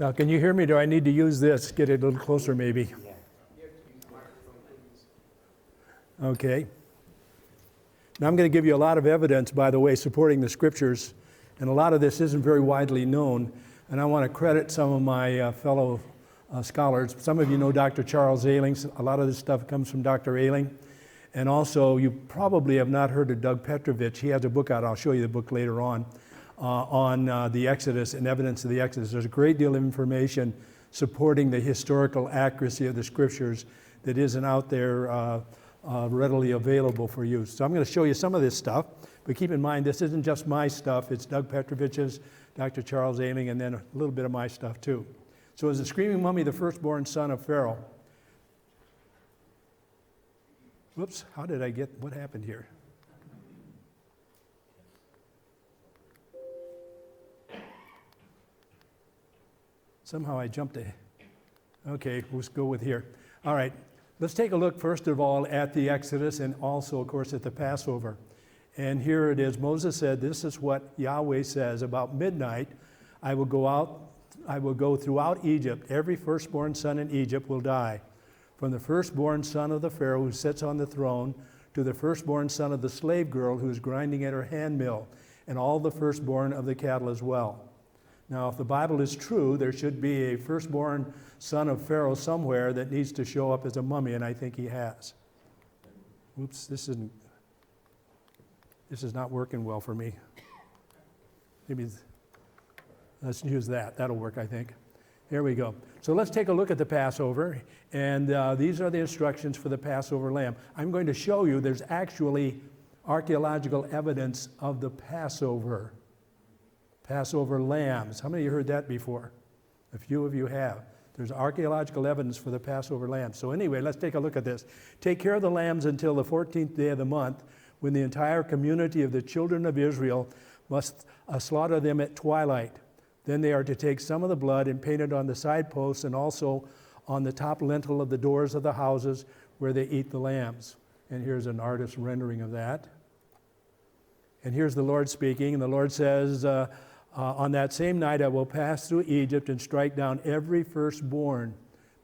Now, can you hear me? Do I need to use this? Get it a little closer, maybe. Okay. Now, I'm going to give you a lot of evidence, by the way, supporting the scriptures. And a lot of this isn't very widely known. And I want to credit some of my fellow scholars. Some of you know Dr. Charles Ailing. A lot of this stuff comes from Dr. Ailing. And also, you probably have not heard of Doug Petrovich. He has a book out. I'll show you the book later on the Exodus and evidence of the Exodus. There's a great deal of information supporting the historical accuracy of the scriptures that isn't out there readily available for use. So I'm going to show you some of this stuff, but keep in mind this isn't just my stuff. It's Doug Petrovich's, Dr. Charles Ailing, and then a little bit of my stuff too. So is the screaming mummy the firstborn son of Pharaoh? Whoops, what happened here? Somehow I jumped ahead. Okay, let's go with here. All right, let's take a look first of all at the Exodus and also, of course, at the Passover. And here it is. Moses said, this is what Yahweh says, about midnight, I will go throughout Egypt. Every firstborn son in Egypt will die. From the firstborn son of the Pharaoh who sits on the throne to the firstborn son of the slave girl who is grinding at her handmill, and all the firstborn of the cattle as well. Now, if the Bible is true, there should be a firstborn son of Pharaoh somewhere that needs to show up as a mummy, and I think he has. Oops, this is not working well for me. Maybe let's use that. That'll work, I think. Here we go. So let's take a look at the Passover, and these are the instructions for the Passover lamb. I'm going to show you there's actually archaeological evidence of the Passover lambs. How many of you heard that before? A few of you have. There's archaeological evidence for the Passover lambs. So anyway, let's take a look at this. Take care of the lambs until the 14th day of the month, when the entire community of the children of Israel must slaughter them at twilight. Then they are to take some of the blood and paint it on the side posts and also on the top lintel of the doors of the houses where they eat the lambs. And here's an artist's rendering of that. And here's the Lord speaking, and the Lord says, on that same night I will pass through Egypt and strike down every firstborn,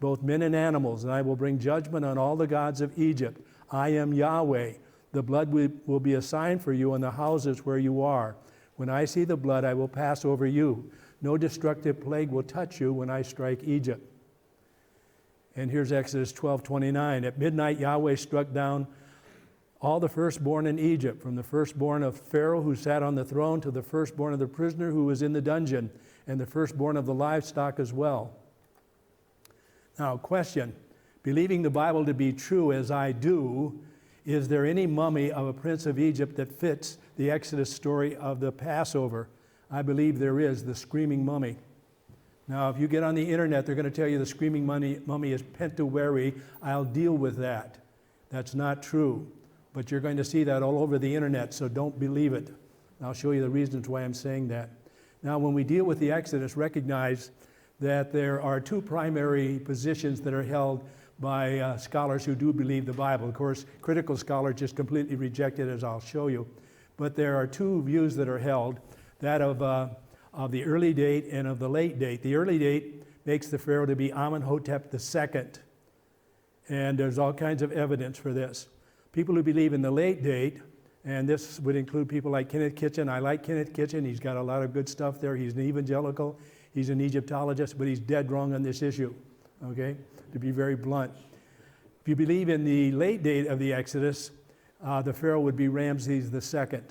both men and animals, and I will bring judgment on all the gods of Egypt. I am Yahweh. The blood will be a sign for you in the houses where you are. When I see the blood, I will pass over you. No destructive plague will touch you when I strike Egypt. And here's Exodus 12:29. At midnight, Yahweh struck down all the firstborn in Egypt, from the firstborn of Pharaoh who sat on the throne to the firstborn of the prisoner who was in the dungeon, and the firstborn of the livestock as well. Now, question, believing the Bible to be true as I do, is there any mummy of a prince of Egypt that fits the Exodus story of the Passover? I believe there is, the screaming mummy. Now, if you get on the internet, they're going to tell you the screaming mummy is Pentaweri. I'll deal with that. That's not true. But you're going to see that all over the internet, so don't believe it. I'll show you the reasons why I'm saying that. Now, when we deal with the Exodus, recognize that there are two primary positions that are held by scholars who do believe the Bible. Of course, critical scholars just completely reject it, as I'll show you. But there are two views that are held, that of the early date and of the late date. The early date makes the Pharaoh to be Amenhotep II. And there's all kinds of evidence for this. People who believe in the late date, and this would include people like Kenneth Kitchen. I like Kenneth Kitchen. He's got a lot of good stuff there. He's an evangelical. He's an Egyptologist, but he's dead wrong on this issue, okay, to be very blunt. If you believe in the late date of the Exodus, the Pharaoh would be Ramses II.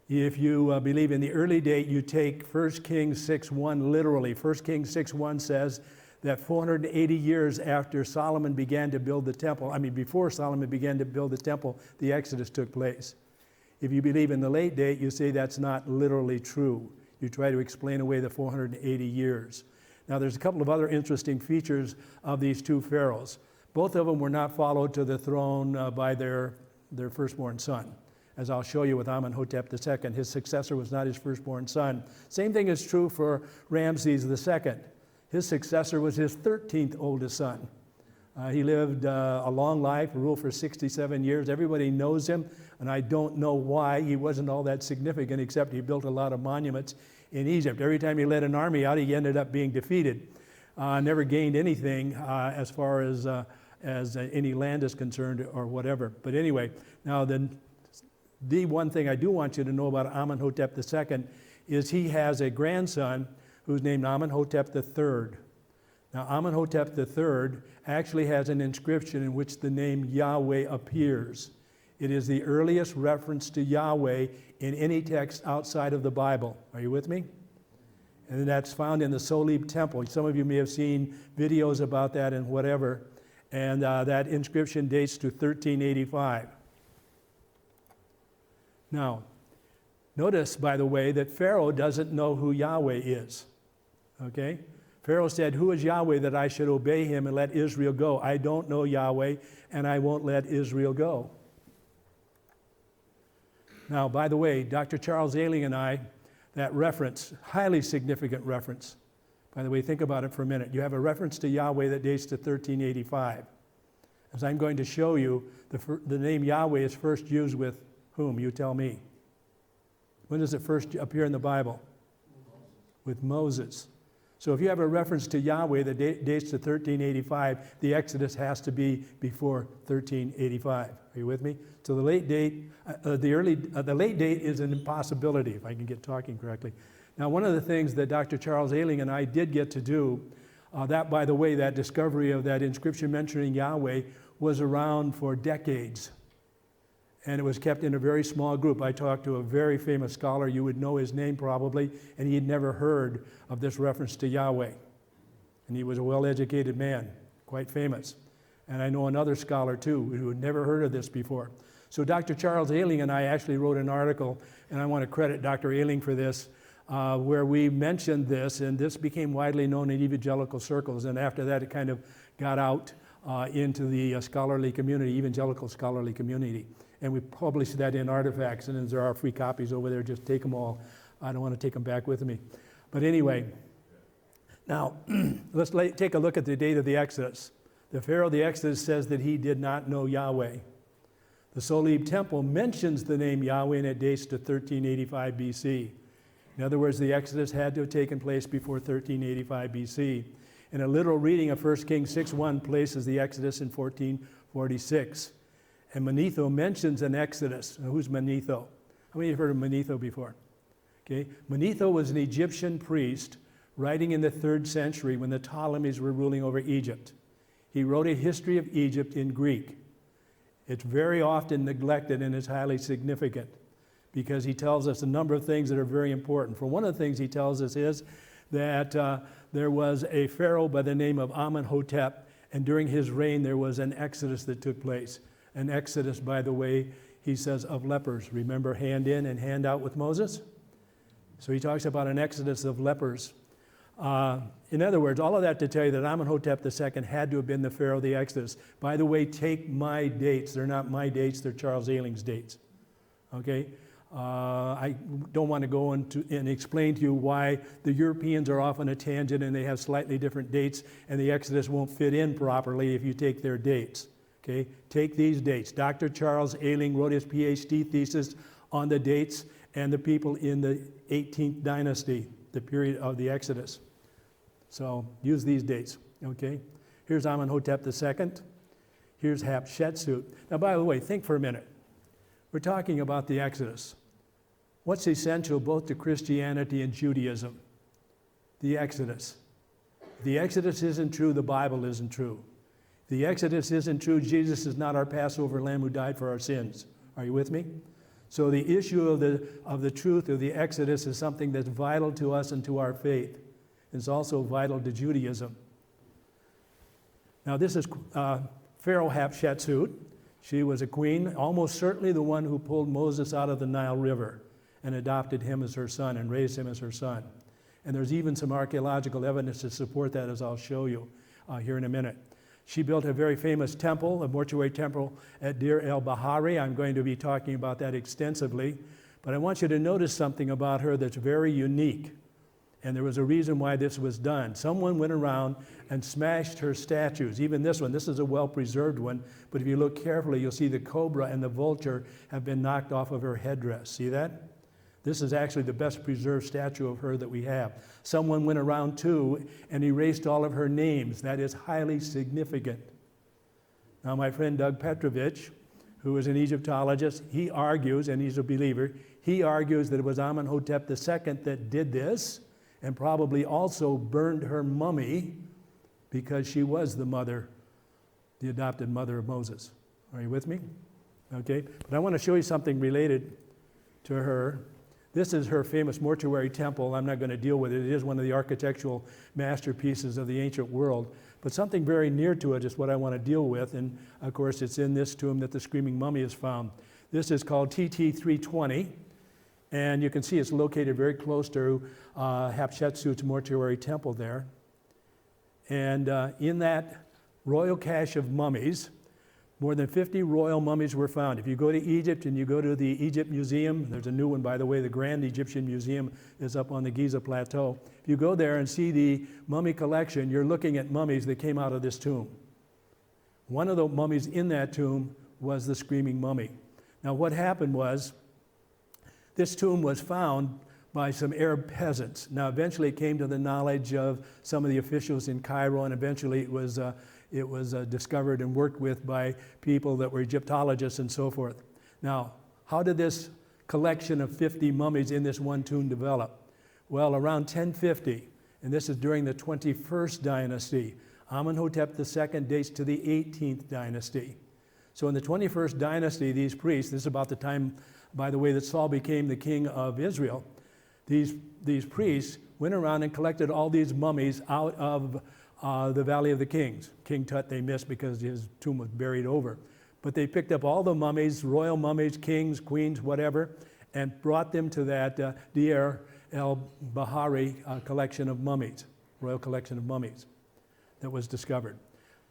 If you believe in the early date, you take 1 Kings 6:1 literally. 1 Kings 6:1 says that 480 years after Solomon began to build the temple, before Solomon began to build the temple, the Exodus took place. If you believe in the late date, you say that's not literally true. You try to explain away the 480 years. Now, there's a couple of other interesting features of these two pharaohs. Both of them were not followed to the throne by their firstborn son. As I'll show you with Amenhotep II, his successor was not his firstborn son. Same thing is true for Ramses II. His successor was his 13th oldest son. He lived a long life, ruled for 67 years. Everybody knows him, and I don't know why. He wasn't all that significant, except he built a lot of monuments in Egypt. Every time he led an army out, he ended up being defeated. Never gained anything as far as any land is concerned or whatever. But anyway, now the one thing I do want you to know about Amenhotep II is he has a grandson who's named Amenhotep III. Now, Amenhotep III actually has an inscription in which the name Yahweh appears. It is the earliest reference to Yahweh in any text outside of the Bible. Are you with me? And that's found in the Solib Temple. Some of you may have seen videos about that and whatever. And that inscription dates to 1385. Now, notice, by the way, that Pharaoh doesn't know who Yahweh is. Okay? Pharaoh said, "Who is Yahweh that I should obey him and let Israel go? I don't know Yahweh, and I won't let Israel go." Now, by the way, Dr. Charles Ailing and I, that reference, highly significant reference. By the way, think about it for a minute. You have a reference to Yahweh that dates to 1385. As I'm going to show you, the name Yahweh is first used with whom? You tell me. When does it first appear in the Bible? With Moses. So if you have a reference to Yahweh that dates to 1385, the Exodus has to be before 1385. Are you with me? So the late date is an impossibility, if I can get talking correctly. Now, one of the things that Dr. Charles Ailing and I did get to do, by the way, that discovery of that inscription mentioning Yahweh was around for decades. And it was kept in a very small group. I talked to a very famous scholar, you would know his name probably, and he had never heard of this reference to Yahweh. And he was a well-educated man, quite famous. And I know another scholar too, who had never heard of this before. So Dr. Charles Ailing and I actually wrote an article, and I want to credit Dr. Ailing for this, where we mentioned this, and this became widely known in evangelical circles. And after that, it kind of got out into the scholarly community, evangelical scholarly community. And we published that in Artifacts, and there are free copies over there. Just take them all. I don't want to take them back with me. But anyway, now let's take a look at the date of the Exodus. The Pharaoh of the Exodus says that he did not know Yahweh. The Solib Temple mentions the name Yahweh, and it dates to 1385 BC. In other words, the Exodus had to have taken place before 1385 BC. And a literal reading of 1 Kings 6:1 places the Exodus in 1446. And Manetho mentions an Exodus. Now, who's Manetho? How many have heard of Manetho before? Okay. Manetho was an Egyptian priest writing in the 3rd century when the Ptolemies were ruling over Egypt. He wrote a history of Egypt in Greek. It's very often neglected and is highly significant because he tells us a number of things that are very important. For one of the things he tells us is that there was a pharaoh by the name of Amenhotep, and during his reign there was an exodus that took place. An exodus, by the way, he says, of lepers. Remember hand in and hand out with Moses? So he talks about an exodus of lepers. In other words, all of that to tell you that Amenhotep II had to have been the Pharaoh of the Exodus. By the way, take my dates. They're not my dates, they're Charles Ailing's dates. Okay? I don't want to go into and explain to you why the Europeans are off on a tangent and they have slightly different dates and the Exodus won't fit in properly if you take their dates. Okay? Take these dates. Dr. Charles Ailing wrote his PhD thesis on the dates and the people in the 18th dynasty, the period of the Exodus. So use these dates. Okay? Here's Amenhotep II. Here's Hatshepsut. Now, by the way, think for a minute. We're talking about the Exodus. What's essential both to Christianity and Judaism? The Exodus. If the Exodus isn't true, the Bible isn't true. If the Exodus isn't true, Jesus is not our Passover lamb who died for our sins. Are you with me? So the issue of the truth of the Exodus is something that's vital to us and to our faith. It's also vital to Judaism. Now this is Pharaoh Hatshepsut. She was a queen, almost certainly the one who pulled Moses out of the Nile River and adopted him as her son and raised him as her son. And there's even some archaeological evidence to support that, as I'll show you here in a minute. She built a very famous temple, a mortuary temple at Deir El-Bahari. I'm going to be talking about that extensively. But I want you to notice something about her that's very unique. And there was a reason why this was done. Someone went around and smashed her statues. Even this one, this is a well-preserved one, but if you look carefully, you'll see the cobra and the vulture have been knocked off of her headdress. See that? This is actually the best preserved statue of her that we have. Someone went around too and erased all of her names. That is highly significant. Now, my friend Doug Petrovich, who is an Egyptologist, he argues, and he's a believer, he argues that it was Amenhotep II that did this and probably also burned her mummy because she was the mother, the adopted mother of Moses. Are you with me? Okay, but I want to show you something related to her. This is her famous mortuary temple. I'm not going to deal with it. It is one of the architectural masterpieces of the ancient world. But something very near to it is what I want to deal with. And of course, it's in this tomb that the screaming mummy is found. This is called TT 320. And you can see it's located very close to Hatshepsut's mortuary temple there. And in that royal cache of mummies, more than 50 royal mummies were found. If you go to Egypt and you go to the Egypt Museum, there's a new one, by the way, the Grand Egyptian Museum is up on the Giza Plateau. If you go there and see the mummy collection, you're looking at mummies that came out of this tomb. One of the mummies in that tomb was the screaming mummy. Now, what happened was, this tomb was found by some Arab peasants. Now, eventually it came to the knowledge of some of the officials in Cairo, and eventually it was discovered and worked with by people that were Egyptologists and so forth. Now, how did this collection of 50 mummies in this one tomb develop? Well, around 1050, and this is during the 21st dynasty. Amenhotep II dates to the 18th dynasty. So in the 21st dynasty, these priests, this is about the time, by the way, that Saul became the king of Israel, these priests went around and collected all these mummies out of the Valley of the Kings. King Tut they missed because his tomb was buried over. But they picked up all the mummies, royal mummies, kings, queens, whatever, and brought them to that Deir El-Bahari collection of mummies, royal collection of mummies that was discovered.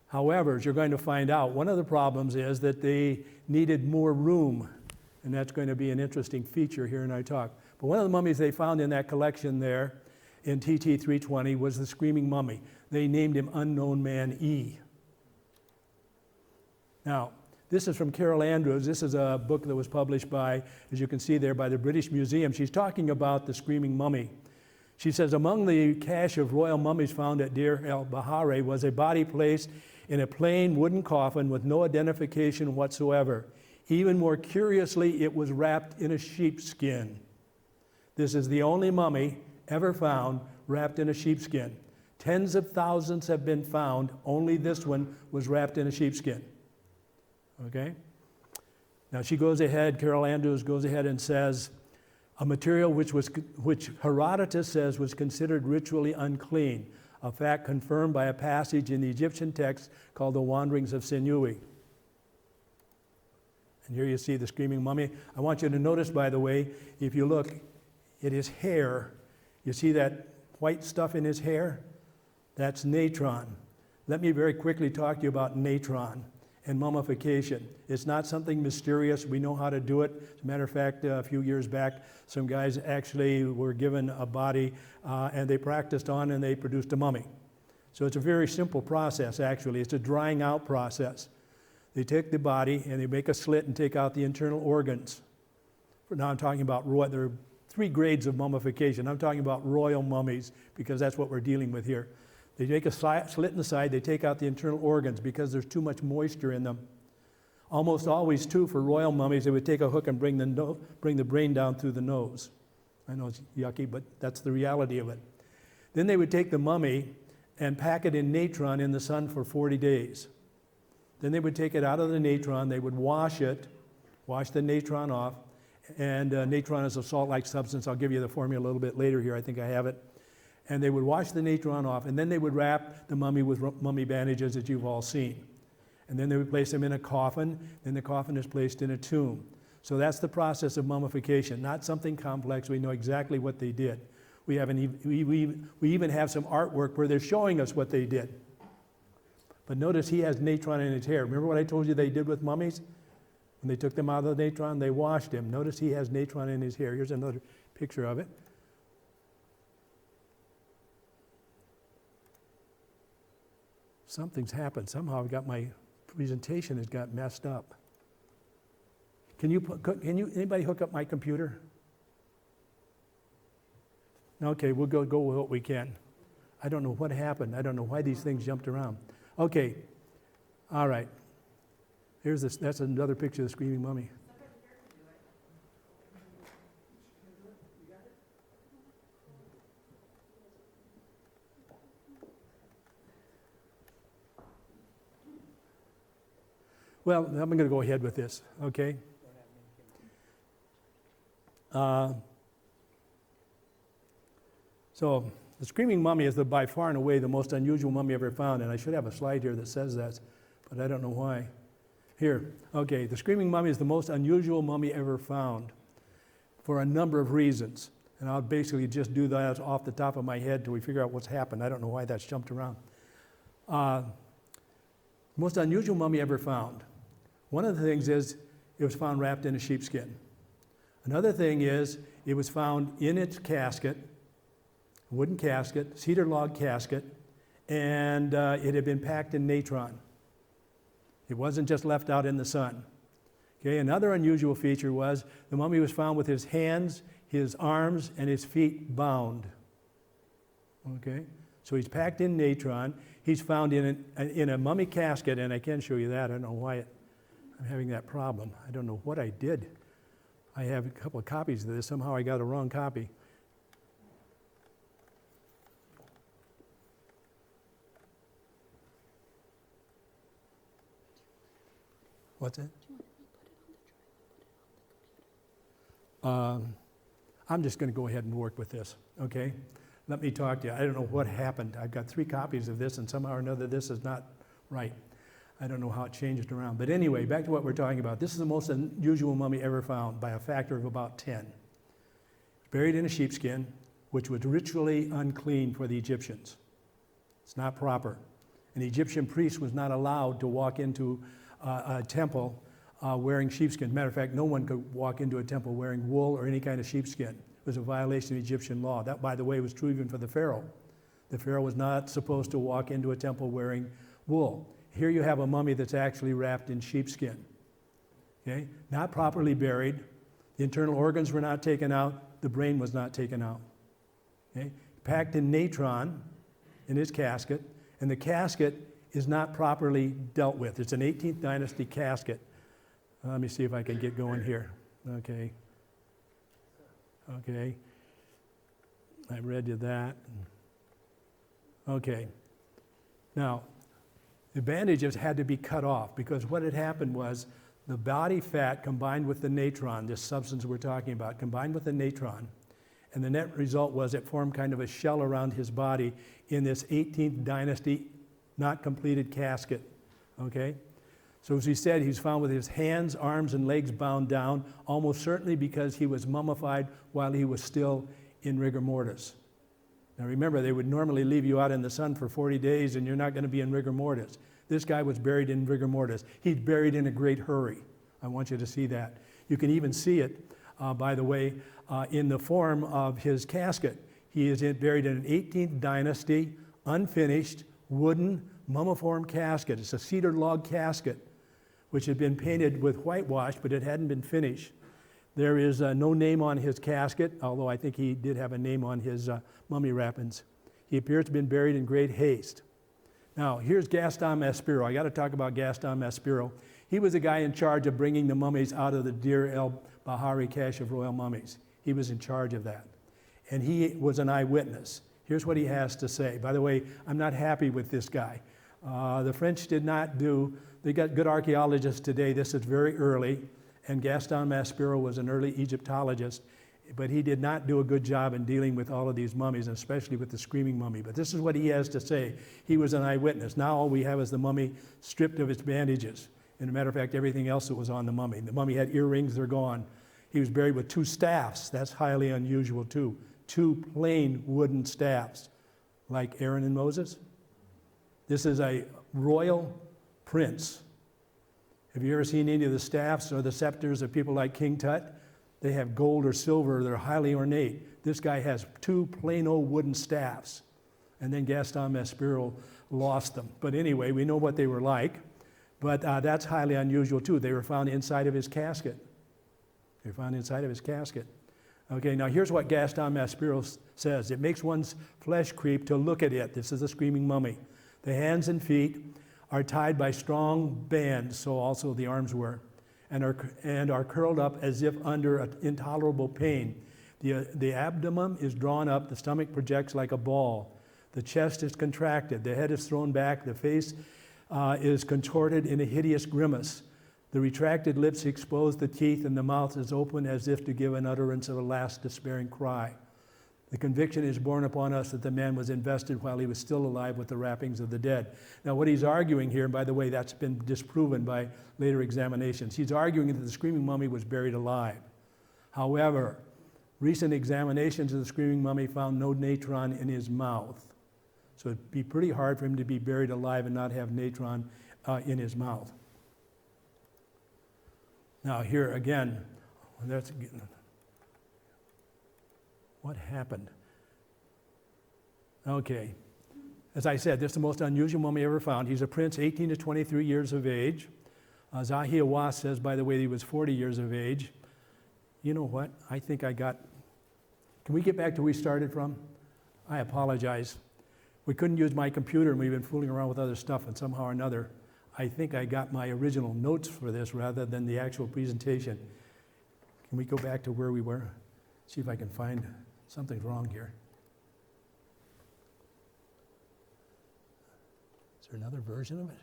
However, as you're going to find out, one of the problems is that they needed more room, and that's going to be an interesting feature here in our talk. But one of the mummies they found in that collection there in TT 320 was the screaming mummy. They named him Unknown Man E. Now, this is from Carol Andrews. This is a book that was published by, as you can see there, by the British Museum. She's talking about the screaming mummy. She says, among the cache of royal mummies found at Deir El-Bahari was a body placed in a plain wooden coffin with no identification whatsoever. Even more curiously, it was wrapped in a sheepskin. This is the only mummy ever found wrapped in a sheepskin. Tens of thousands have been found. Only this one was wrapped in a sheepskin. Okay? Now she goes ahead, Carol Andrews goes ahead and says, a material which Herodotus says was considered ritually unclean, a fact confirmed by a passage in the Egyptian text called the Wanderings of Senui. And here you see the screaming mummy. I want you to notice, by the way, if you look at his hair, you see that white stuff in his hair? That's natron. Let me very quickly talk to you about natron and mummification. It's not something mysterious. We know how to do it. As a matter of fact, a few years back, some guys actually were given a body and they practiced on and they produced a mummy. So it's a very simple process, actually. It's a drying out process. They take the body and they make a slit and take out the internal organs. Now I'm talking about there are 3 grades of mummification. I'm talking about royal mummies because that's what we're dealing with here. They make a slit in the side, they take out the internal organs because there's too much moisture in them. Almost always, too, for royal mummies, they would take a hook and bring the brain down through the nose. I know it's yucky, but that's the reality of it. Then they would take the mummy and pack it in natron in the sun for 40 days. Then they would take it out of the natron, they would wash the natron off, and natron is a salt-like substance. I'll give you the formula a little bit later here, I think I have it. And they would wash the natron off, and then they would wrap the mummy with mummy bandages that you've all seen. And then they would place them in a coffin, then the coffin is placed in a tomb. So that's the process of mummification, not something complex. We know exactly what they did. We even have some artwork where they're showing us what they did. But notice he has natron in his hair. Remember what I told you they did with mummies? When they took them out of the natron, they washed him. Notice he has natron in his hair. Here's another picture of it. Something's happened. Somehow my presentation has got messed up. Can you anybody hook up my computer? Okay, we'll go with what we can. I don't know what happened. I don't know why these things jumped around. Okay, all right. Here's this. That's another picture of the screaming mummy. Well, I'm going to go ahead with this, okay? So the screaming mummy is by far and away the most unusual mummy ever found, and I should have a slide here that says that, but I don't know why. Here, okay, the screaming mummy is the most unusual mummy ever found for a number of reasons, and I'll basically just do that off the top of my head till we figure out what's happened. I don't know why that's jumped around. Most unusual mummy ever found. One of the things is it was found wrapped in a sheepskin. Another thing is it was found in its casket, wooden casket, cedar-log casket, and it had been packed in natron. It wasn't just left out in the sun. Okay, another unusual feature was the mummy was found with his hands, his arms, and his feet bound. Okay, so he's packed in natron. He's found in a mummy casket, and I can show you that. I don't know why I'm having that problem. I don't know what I did. I have a couple of copies of this. Somehow I got a wrong copy. What's that? I'm just going to go ahead and work with this, okay? Let me talk to you. I don't know what happened. I've got 3 copies of this, and somehow or another this is not right. I don't know how it changed around. But anyway, back to what we're talking about. This is the most unusual mummy ever found by a factor of about 10. It's buried in a sheepskin, which was ritually unclean for the Egyptians. It's not proper. An Egyptian priest was not allowed to walk into a temple wearing sheepskin. Matter of fact, no one could walk into a temple wearing wool or any kind of sheepskin. It was a violation of Egyptian law. That, by the way, was true even for the Pharaoh. The Pharaoh was not supposed to walk into a temple wearing wool. Here you have a mummy that's actually wrapped in sheepskin. Okay? Not properly buried. The internal organs were not taken out. The brain was not taken out. Okay? Packed in natron in his casket, and the casket is not properly dealt with. It's an 18th dynasty casket. Let me see if I can get going here. Okay. Okay. I read you that. Okay. Now, the bandages had to be cut off because what had happened was the body fat combined with the natron, this substance we're talking about, combined with the natron, and the net result was it formed kind of a shell around his body in this 18th dynasty not completed casket. Okay? So as he said, he's found with his hands, arms, and legs bound down, almost certainly because he was mummified while he was still in rigor mortis. Now remember, they would normally leave you out in the sun for 40 days and you're not going to be in rigor mortis. This guy was buried in rigor mortis. He's buried in a great hurry. I want you to see that. You can even see it, by the way, in the form of his casket. He is buried in an 18th dynasty, unfinished, wooden, mummiform casket. It's a cedar-log casket, which had been painted with whitewash, but it hadn't been finished. There is no name on his casket, although I think he did have a name on his mummy wrappings. He appears to have been buried in great haste. Now, here's Gaston Maspero. I got to talk about Gaston Maspero. He was the guy in charge of bringing the mummies out of the Deir El-Bahari cache of royal mummies. He was in charge of that. And he was an eyewitness. Here's what he has to say. By the way, I'm not happy with this guy. The French did not do, they got good archaeologists today. This is very early. And Gaston Maspero was an early Egyptologist, but he did not do a good job in dealing with all of these mummies, and especially with the screaming mummy. But this is what he has to say. He was an eyewitness. Now all we have is the mummy stripped of its bandages. And as a matter of fact, everything else that was on the mummy. The mummy had earrings, they're gone. He was buried with 2 staffs. That's highly unusual too. 2 plain wooden staffs, like Aaron and Moses. This is a royal prince. Have you ever seen any of the staffs or the scepters of people like King Tut? They have gold or silver. They're highly ornate. This guy has 2 plain old wooden staffs. And then Gaston Maspero lost them. But anyway, we know what they were like. But that's highly unusual too. They were found inside of his casket. They were found inside of his casket. Okay, now here's what Gaston Maspero says. It makes one's flesh creep to look at it. This is a screaming mummy. The hands and feet are tied by strong bands, so also the arms were, and are curled up as if under an intolerable pain. The abdomen is drawn up, the stomach projects like a ball. The chest is contracted, the head is thrown back, the face is contorted in a hideous grimace. The retracted lips expose the teeth, and the mouth is open as if to give an utterance of a last despairing cry. The conviction is borne upon us that the man was invested while he was still alive with the wrappings of the dead. Now, what he's arguing here, and by the way, that's been disproven by later examinations, he's arguing that the screaming mummy was buried alive. However, recent examinations of the screaming mummy found no natron in his mouth. So it'd be pretty hard for him to be buried alive and not have natron in his mouth. Now here again, what happened? Okay, as I said, this is the most unusual mummy ever found. He's a prince, 18 to 23 years of age. Zahia Was says, by the way, he was 40 years of age. You know what? I think I got, can we get back to where we started from? I apologize. We couldn't use my computer and we've been fooling around with other stuff, and somehow or another, I think I got my original notes for this rather than the actual presentation. Can we go back to where we were? See if I can find something's wrong here. Is there another version of it?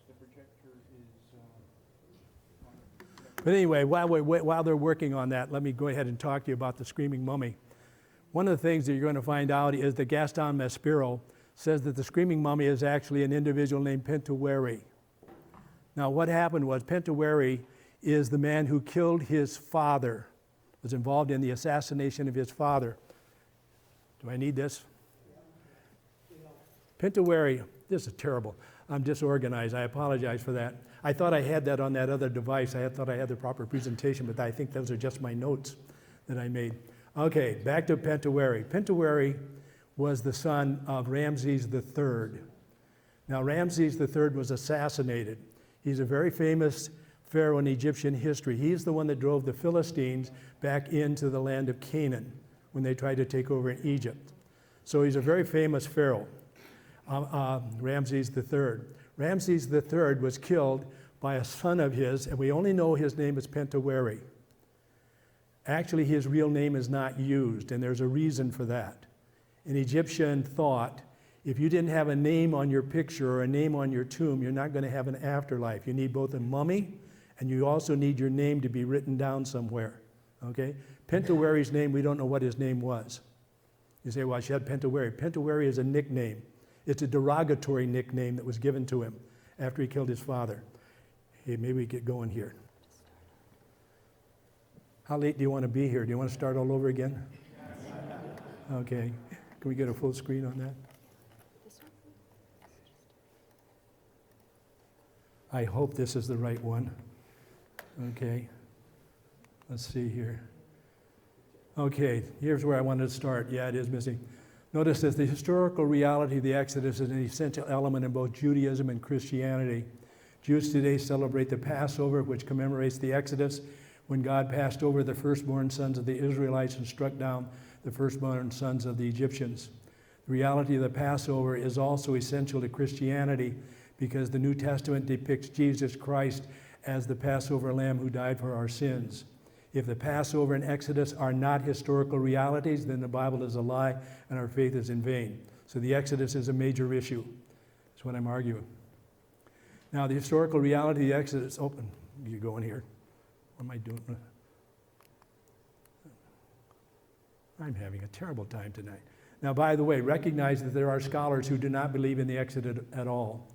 The projector is... But anyway, while they're working on that, let me go ahead and talk to you about the screaming mummy. One of the things that you're going to find out is that Gaston Maspero says that the screaming mummy is actually an individual named Pentaweri. Now, what happened was Pentaweri is the man who killed his father, was involved in the assassination of his father. Do I need this? Pentaweri, this is terrible. I'm disorganized. I apologize for that. I thought I had that on that other device. I thought I had the proper presentation, but I think those are just my notes that I made. Okay, back to Pentaweri. Pentaweri was the son of Ramses III. Now, Ramses III was assassinated. He's a very famous pharaoh in Egyptian history. He's the one that drove the Philistines back into the land of Canaan when they tried to take over in Egypt. So he's a very famous pharaoh, Ramses III. Ramses III was killed by a son of his, and we only know his name is Pentaweri. Actually, his real name is not used, and there's a reason for that. In Egyptian thought, if you didn't have a name on your picture or a name on your tomb, you're not going to have an afterlife. You need both a mummy, and you also need your name to be written down somewhere. Okay? Pentaweri's name, we don't know what his name was. You say, well, she had Pentaweri. Pentaweri is a nickname. It's a derogatory nickname that was given to him after he killed his father. Hey, maybe we get going here. How late do you want to be here? Do you want to start all over again? Okay. Can we get a full screen on that? I hope this is the right one. Okay. Let's see here. Okay, here's where I wanted to start. Yeah, it is missing. Notice that the historical reality of the Exodus is an essential element in both Judaism and Christianity. Jews today celebrate the Passover, which commemorates the Exodus, when God passed over the firstborn sons of the Israelites and struck down the firstborn sons of the Egyptians. The reality of the Passover is also essential to Christianity because the New Testament depicts Jesus Christ as the Passover lamb who died for our sins. If the Passover and Exodus are not historical realities, then the Bible is a lie and our faith is in vain. So the Exodus is a major issue. That's what I'm arguing. Now, the historical reality of the Exodus, you go in here. What am I doing? I'm having a terrible time tonight. Now, by the way, recognize that there are scholars who do not believe in the Exodus at all.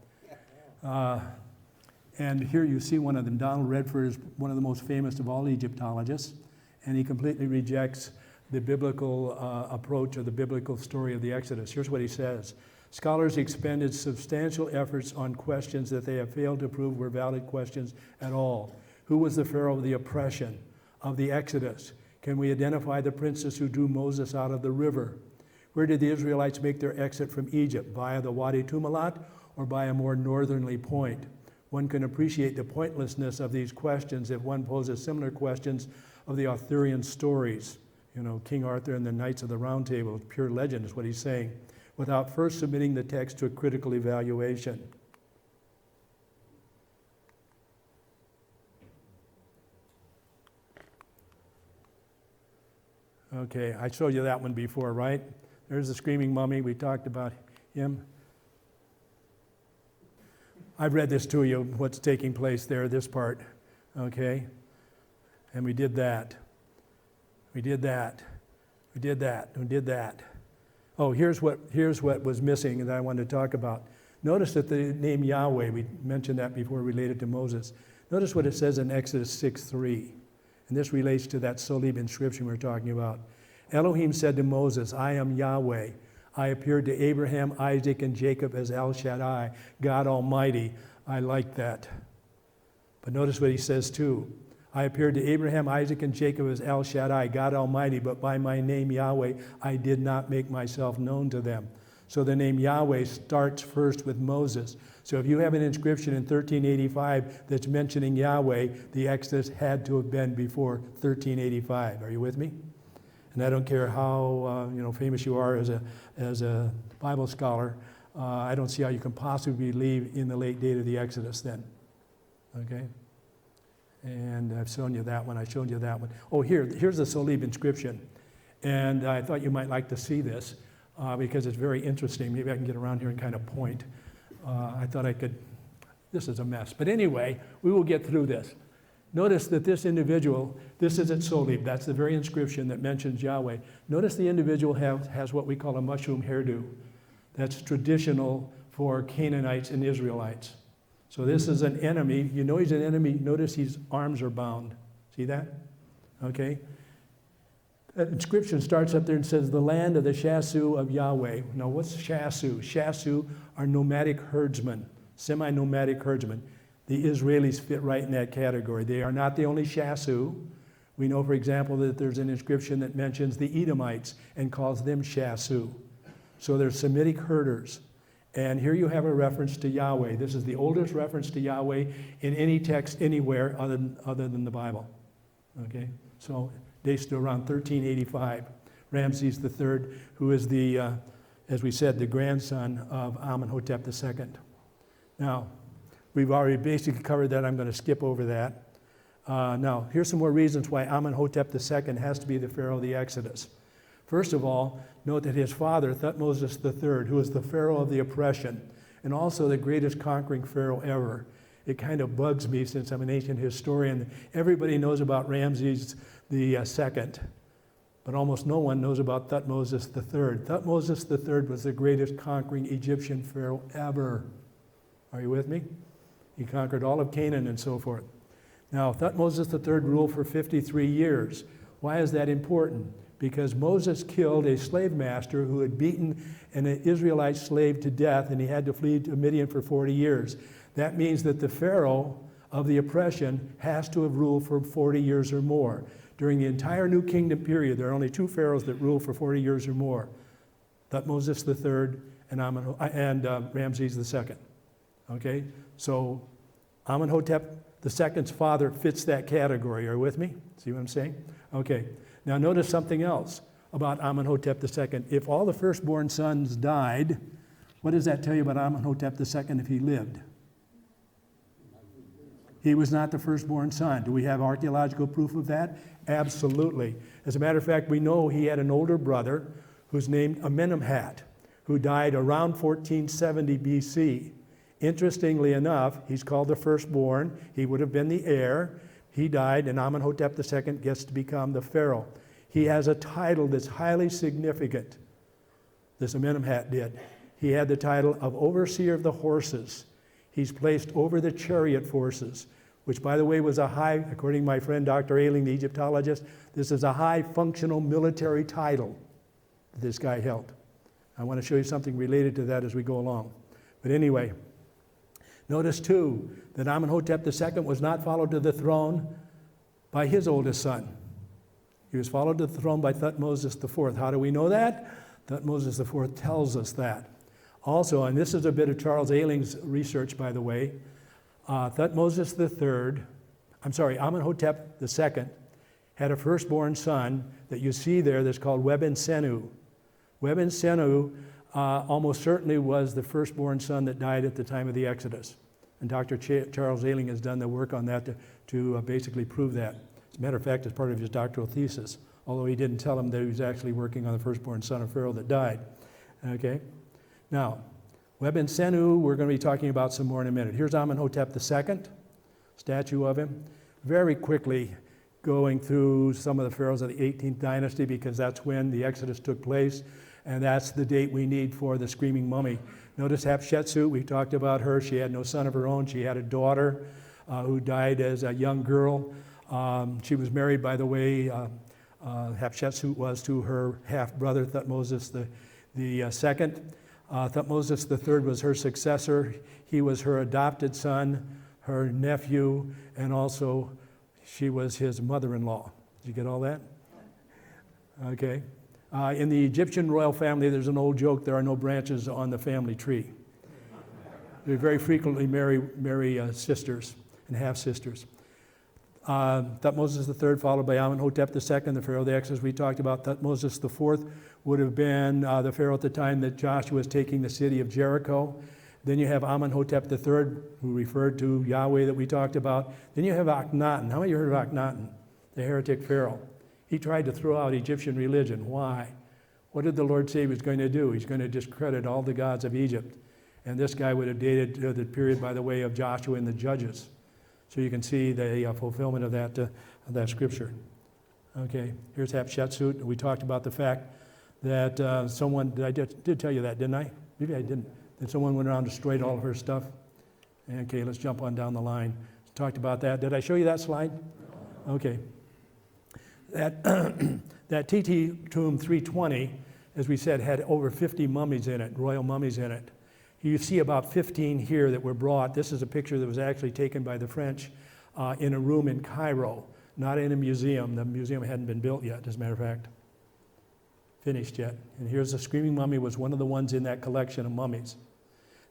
And here you see one of them. Donald Redford is one of the most famous of all Egyptologists, and he completely rejects the biblical approach or the biblical story of the Exodus. Here's what he says. Scholars expended substantial efforts on questions that they have failed to prove were valid questions at all. Who was the Pharaoh of the oppression of the Exodus? Can we identify the princess who drew Moses out of the river? Where did the Israelites make their exit from Egypt? Via the Wadi Tumilat or by a more northerly point? one can appreciate the pointlessness of these questions if one poses similar questions of the Arthurian stories. You know, King Arthur and the Knights of the Round Table, pure legend is what he's saying, without first submitting the text to a critical evaluation. Okay, I showed you that one before, right? There's the screaming mummy. We talked about him. I've read this to you, what's taking place there, this part, okay? And we did that. We did that. We did that. We did that. Oh, here's what was missing that I wanted to talk about. Notice that the name Yahweh, we mentioned that before related to Moses. Notice what it says in Exodus 6:3. And this relates to that Solib inscription we're talking about. Elohim said to Moses, I am Yahweh. I appeared to Abraham, Isaac, and Jacob as El Shaddai, God Almighty. I like that. But notice what he says too. I appeared to Abraham, Isaac, and Jacob as El Shaddai, God Almighty, but by my name Yahweh, I did not make myself known to them. So the name Yahweh starts first with Moses. So if you have an inscription in 1385 that's mentioning Yahweh, the Exodus had to have been before 1385. Are you with me? And I don't care how famous you are as a Bible scholar, I don't see how you can possibly believe in the late date of the Exodus then. Okay? And I've shown you that one. I showed you that one. Oh, here's the Solib inscription. And I thought you might like to see this because it's very interesting. Maybe I can get around here and kind of point. I thought I could. This is a mess. But anyway, we will get through this. Notice that this individual, this is at Solib. That's the very inscription that mentions Yahweh. Notice the individual has what we call a mushroom hairdo. That's traditional for Canaanites and Israelites. So this is an enemy. You know he's an enemy. Notice his arms are bound. See that? Okay. That inscription starts up there and says, the land of the Shasu of Yahweh. Now what's Shasu? Shasu are nomadic herdsmen, semi-nomadic herdsmen. The Israelis fit right in that category. They are not the only Shasu. We know, for example, that there's an inscription that mentions the Edomites and calls them Shasu. So they're Semitic herders. And here you have a reference to Yahweh. This is the oldest reference to Yahweh in any text anywhere other than the Bible. Okay? So dates to around 1385. Ramses III, who is the, as we said, the grandson of Amenhotep II. Now, we've already basically covered that. I'm going to skip over that. Now, here's some more reasons why Amenhotep II has to be the Pharaoh of the Exodus. First of all, note that his father, Thutmose III, who was the Pharaoh of the oppression, and also the greatest conquering Pharaoh ever. It kind of bugs me since I'm an ancient historian. Everybody knows about Ramses II, but almost no one knows about Thutmose III. Thutmose III was the greatest conquering Egyptian Pharaoh ever. Are you with me? He conquered all of Canaan and so forth. Now, Thutmose III ruled for 53 years. Why is that important? Because Moses killed a slave master who had beaten an Israelite slave to death, and he had to flee to Midian for 40 years. That means that the Pharaoh of the oppression has to have ruled for 40 years or more. During the entire New Kingdom period, there are only two pharaohs that rule for 40 years or more, Thutmose III and Ramses II. Okay, so Amenhotep II's father fits that category. Are you with me? See what I'm saying? Okay. Now notice something else about Amenhotep II. If all the firstborn sons died, what does that tell you about Amenhotep II if he lived? He was not the firstborn son. Do we have archaeological proof of that? Absolutely. As a matter of fact, we know he had an older brother who's named Amenemhat, who died around 1470 BC. Interestingly enough, he's called the firstborn. He would have been the heir. He died, and Amenhotep II gets to become the pharaoh. He has a title that's highly significant. This Amenemhat did. He had the title of overseer of the horses. He's placed over the chariot forces, which, by the way, was a high, according to my friend Dr. Ailing, the Egyptologist, this is a high functional military title that this guy held. I want to show you something related to that as we go along. But anyway, notice, too, that Amenhotep II was not followed to the throne by his oldest son. He was followed to the throne by Thutmose IV. How do we know that? Thutmose IV tells us that. Also, and this is a bit of Charles Ailing's research, by the way, Thutmose III, Amenhotep II had a firstborn son that you see there that's called Webensenu. Webensenu almost certainly was the firstborn son that died at the time of the Exodus. And Dr. Charles Ayling has done the work on that to basically prove that. As a matter of fact, it's part of his doctoral thesis, although he didn't tell him that he was actually working on the firstborn son of Pharaoh that died. Okay? Now, Webensenu, we're going to be talking about some more in a minute. Here's Amenhotep II, statue of him. Very quickly going through some of the pharaohs of the 18th dynasty because that's when the Exodus took place, and that's the date we need for the screaming mummy. Notice Hatshepsut, we talked about her. She had no son of her own. She had a daughter who died as a young girl. She was married, by the way, Hatshepsut was to her half-brother, Thutmose the second. Thutmose III was her successor. He was her adopted son, her nephew, and also she was his mother-in-law. Did you get all that? Okay. In the Egyptian royal family, there's an old joke, there are no branches on the family tree. They very frequently marry sisters and half-sisters. Thutmose III, followed by Amenhotep II, the pharaoh of the Exodus we talked about. Thutmose IV would have been the pharaoh at the time that Joshua was taking the city of Jericho. Then you have Amenhotep III, who referred to Yahweh that we talked about. Then you have Akhenaten. How many of you heard of Akhenaten, the heretic pharaoh? He tried to throw out Egyptian religion. Why? What did the Lord say he was going to do? He's going to discredit all the gods of Egypt. And this guy would have dated the period, by the way, of Joshua and the Judges. So you can see the fulfillment of that scripture. Okay, here's Hatshepsut. We talked about the fact that someone, did tell you that, didn't I? Maybe I didn't. That someone went around and destroyed all of her stuff. Okay, let's jump on down the line. Talked about that. Did I show you that slide? Okay. That TT tomb 320, as we said, had over 50 mummies in it, royal mummies in it. You see about 15 here that were brought. This is a picture that was actually taken by the French in a room in Cairo, not in a museum. The museum hadn't been built yet, as a matter of fact. Finished yet. And here's the screaming mummy, was one of the ones in that collection of mummies.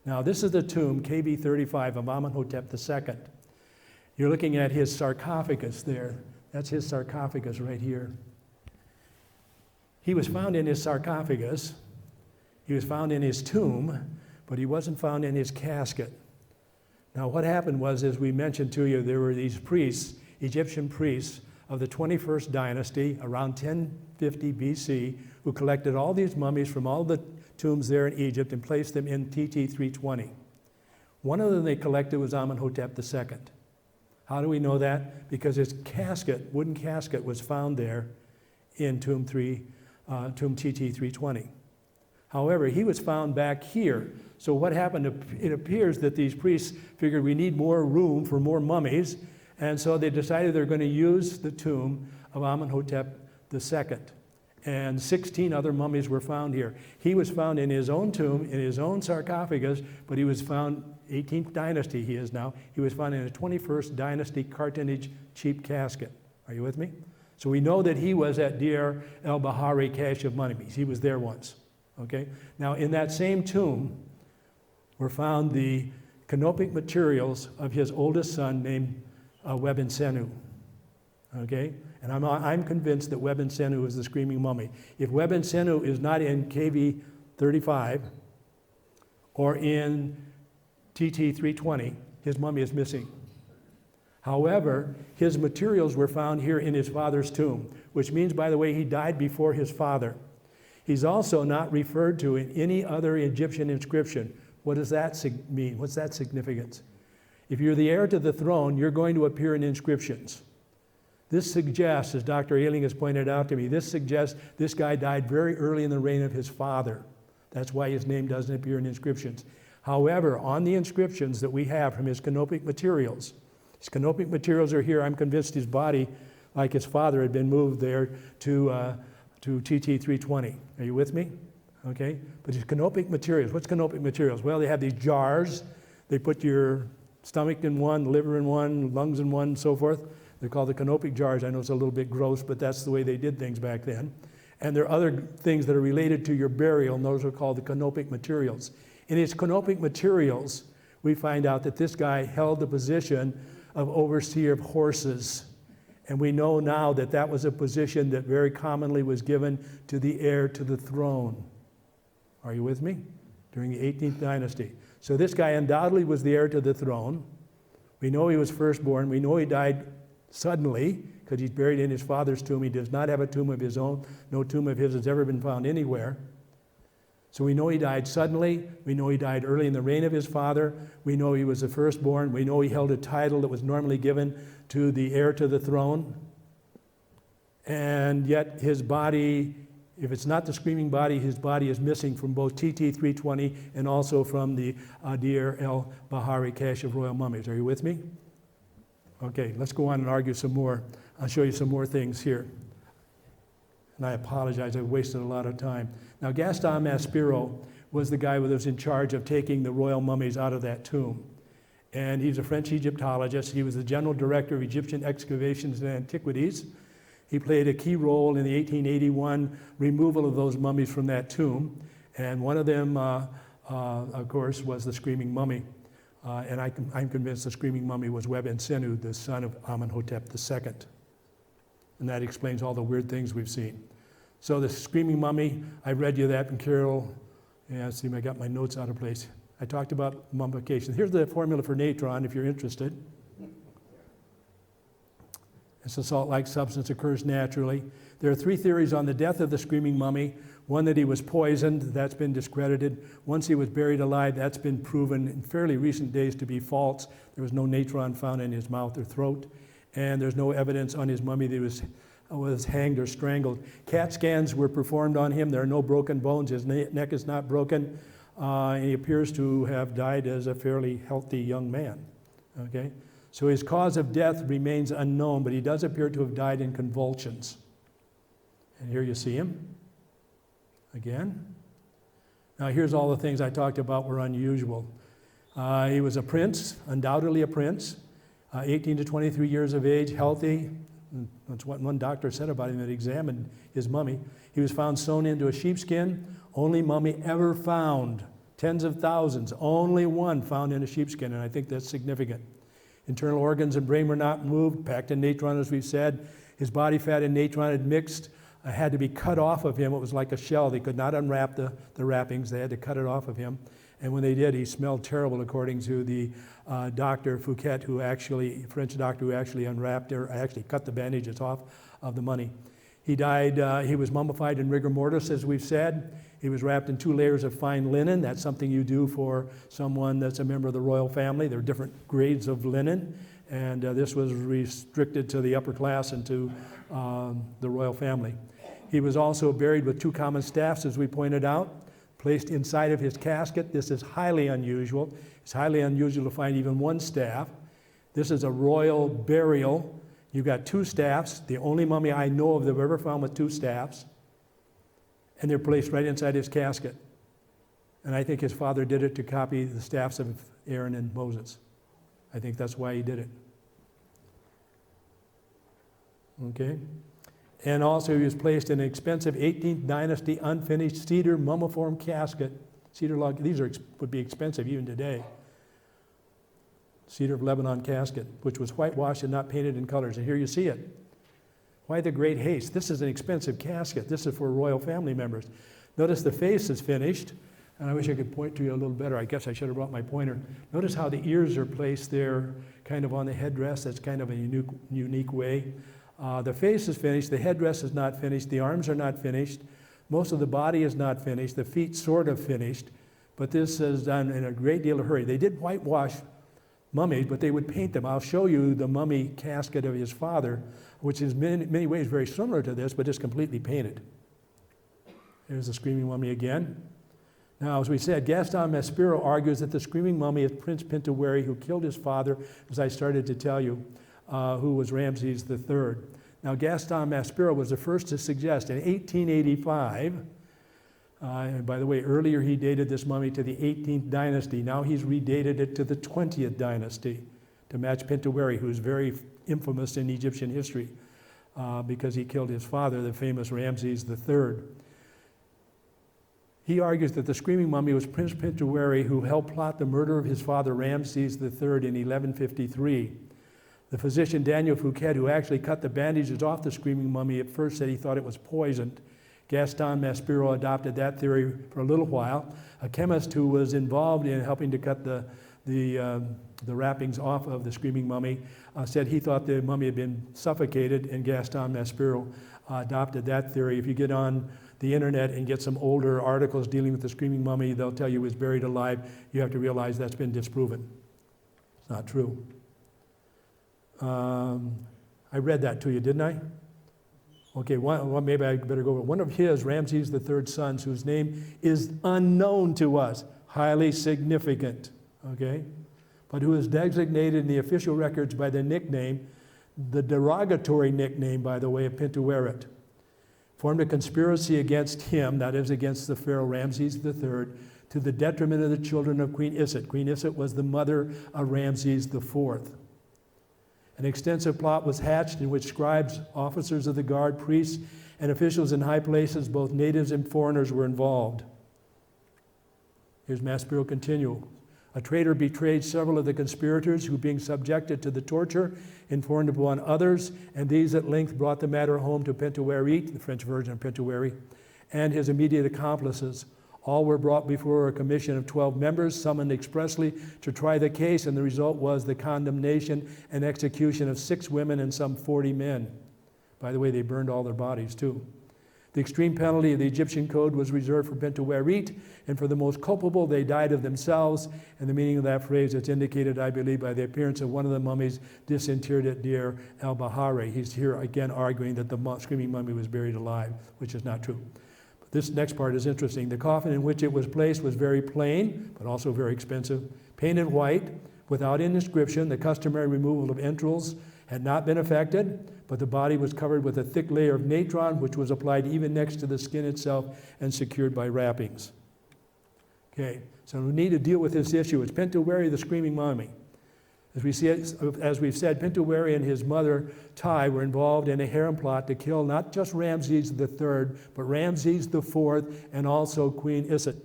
Now, this is the tomb, KB 35, of Amenhotep II. You're looking at his sarcophagus there. That's his sarcophagus right here. He was found in his sarcophagus. He was found in his tomb, but he wasn't found in his casket. Now, what happened was, as we mentioned to you, there were these priests, Egyptian priests of the 21st dynasty, around 1050 BC, who collected all these mummies from all the tombs there in Egypt and placed them in TT 320. One of them they collected was Amenhotep II. How do we know that? Because his casket, wooden casket, was found there in tomb TT 320. However, he was found back here. So what happened? It appears that these priests figured we need more room for more mummies, and so they decided they're going to use the tomb of Amenhotep II. And 16 other mummies were found here. He was found in his own tomb, in his own sarcophagus, but he was found, 18th dynasty he is now, he was found in a 21st dynasty cartonnage cheap casket. Are you with me? So we know that he was at Deir El-Bahari cache of mummies. He was there once. Okay? Now, in that same tomb were found the canopic materials of his oldest son named Webensenu. Okay? And I'm convinced that Webensenu is the screaming mummy. If Webensenu is not in KV 35 or in TT 320, his mummy is missing. However, his materials were found here in his father's tomb, which means, by the way, he died before his father. He's also not referred to in any other Egyptian inscription. What does that mean? What's that significance? If you're the heir to the throne, you're going to appear in inscriptions. This suggests, as Dr. Ayling has pointed out to me, this suggests this guy died very early in the reign of his father. That's why his name doesn't appear in inscriptions. However, on the inscriptions that we have from his canopic materials are here. I'm convinced his body, like his father, had been moved there to TT 320. Are you with me? Okay? But his canopic materials, what's canopic materials? Well, they have these jars. They put your stomach in one, liver in one, lungs in one, and so forth. They're called the canopic jars. I know it's a little bit gross, but that's the way they did things back then. And there are other things that are related to your burial, and those are called the canopic materials. In his canopic materials, we find out that this guy held the position of overseer of horses. And we know now that that was a position that very commonly was given to the heir to the throne. Are you with me? During the 18th dynasty. So this guy undoubtedly was the heir to the throne. We know he was firstborn. We know he died suddenly because he's buried in his father's tomb. He does not have a tomb of his own. No tomb of his has ever been found anywhere. So we know he died suddenly. We know he died early in the reign of his father. We know he was the firstborn. We know he held a title that was normally given to the heir to the throne. And yet his body, if it's not the screaming body, his body is missing from both TT 320 and also from the Deir El-Bahari cache of royal mummies. Are you with me? Okay, let's go on and argue some more. I'll show you some more things here. And I apologize, I've wasted a lot of time. Now, Gaston Maspero was the guy who was in charge of taking the royal mummies out of that tomb. And he's a French Egyptologist. He was the general director of Egyptian excavations and antiquities. He played a key role in the 1881 removal of those mummies from that tomb. And one of them, of course, was the screaming mummy. And I'm convinced the screaming mummy was Webensenu, the son of Amenhotep II. And that explains all the weird things we've seen. So the screaming mummy, I read you that in Carol. Yeah, see, I got my notes out of place. I talked about mummification. Here's the formula for natron, if you're interested. It's a salt-like substance, occurs naturally. There are three theories on the death of the screaming mummy. One, that he was poisoned, that's been discredited. Once he was buried alive, that's been proven in fairly recent days to be false. There was no natron found in his mouth or throat. And there's no evidence on his mummy that he was hanged or strangled. CAT scans were performed on him. There are no broken bones. His neck is not broken. And he appears to have died as a fairly healthy young man. Okay? So his cause of death remains unknown, but he does appear to have died in convulsions. And here you see him again. Now here's all the things I talked about were unusual. He was a prince, undoubtedly a prince, 18 to 23 years of age, healthy. That's what one doctor said about him that examined his mummy. He was found sewn into a sheepskin, only mummy ever found. Tens of thousands, only one found in a sheepskin, and I think that's significant. Internal organs and brain were not moved, packed in natron, as we've said. His body fat and natron had mixed, had to be cut off of him. It was like a shell. They could not unwrap the wrappings. They had to cut it off of him. And when they did, he smelled terrible, according to the Dr. Fouquet, French doctor who actually unwrapped or actually cut the bandages off of the mummy. He died, he was mummified in rigor mortis, as we've said. He was wrapped in 2 layers of fine linen. That's something you do for someone that's a member of the royal family. There are different grades of linen, and this was restricted to the upper class and to the royal family. He was also buried with 2 common staffs, as we pointed out, placed inside of his casket. This is highly unusual. It's highly unusual to find even 1 staff. This is a royal burial. You've got 2 staffs, the only mummy I know of that I've ever found with 2 staffs, and they're placed right inside his casket. And I think his father did it to copy the staffs of Aaron and Moses. I think that's why he did it. Okay? And also he was placed in an expensive 18th dynasty unfinished cedar mummiform casket. Cedar-log, these would be expensive even today. Cedar of Lebanon casket, which was whitewashed and not painted in colors. And here you see it. Why the great haste? This is an expensive casket. This is for royal family members. Notice the face is finished. And I wish I could point to you a little better. I guess I should have brought my pointer. Notice how the ears are placed there, kind of on the headdress. That's kind of a unique way. The face is finished. The headdress is not finished. The arms are not finished. Most of the body is not finished. The feet sort of finished. But this is done in a great deal of hurry. They did whitewash mummies, but they would paint them. I'll show you the mummy casket of his father, which is in many ways very similar to this, but it's completely painted. There's the screaming mummy again. Now, as we said, Gaston Maspero argues that the screaming mummy is Prince Pinteweri, who killed his father, as I started to tell you, who was Ramses III. Now, Gaston Maspero was the first to suggest in 1885, and by the way, earlier he dated this mummy to the 18th dynasty. Now he's redated it to the 20th dynasty to match Pinteweri, who's very infamous in Egyptian history because he killed his father, the famous Ramses III. He argues that the screaming mummy was Prince Pintuwari, who helped plot the murder of his father Ramses III in 1153. The physician Daniel Fouquet, who actually cut the bandages off the screaming mummy, at first said he thought it was poisoned. Gaston Maspero adopted that theory for a little while. A chemist who was involved in helping to cut the wrappings off of the screaming mummy said he thought the mummy had been suffocated, and Gaston Maspero adopted that theory. If you get on the internet and get some older articles dealing with the screaming mummy, they'll tell you he was buried alive. You have to realize that's been disproven. It's not true. I read that to you, didn't I? Okay, maybe I better go over. One of his, Ramses III's sons, whose name is unknown to us, highly significant, okay, but who is designated in the official records by the nickname, the derogatory nickname, by the way, of Pintuweret, formed a conspiracy against him, that is, against the Pharaoh Ramses III, to the detriment of the children of Queen Isit. Queen Isit was the mother of Ramses IV. An extensive plot was hatched in which scribes, officers of the guard, priests, and officials in high places, both natives and foreigners, were involved. Here's Maspero continue. A traitor betrayed several of the conspirators who, being subjected to the torture, informed upon others, and these at length brought the matter home to Pintuwari, the French version of Pintuwari, and his immediate accomplices. All were brought before a commission of 12 members, summoned expressly to try the case, and the result was the condemnation and execution of 6 women and some 40 men. By the way, they burned all their bodies too. The extreme penalty of the Egyptian code was reserved for Pintuwari, and for the most culpable, they died of themselves. And the meaning of that phrase is indicated, I believe, by the appearance of one of the mummies disinterred at Deir El-Bahari. He's here again arguing that the screaming mummy was buried alive, which is not true. But this next part is interesting. The coffin in which it was placed was very plain, but also very expensive, painted white, without inscription. The customary removal of entrails had not been effected, but the body was covered with a thick layer of natron, which was applied even next to the skin itself and secured by wrappings. Okay, so we need to deal with this issue. It's Pintuwari, the screaming mummy. As we've said, Pintuwari and his mother, Tai, were involved in a harem plot to kill not just Ramses III, but Ramses IV and also Queen Isit.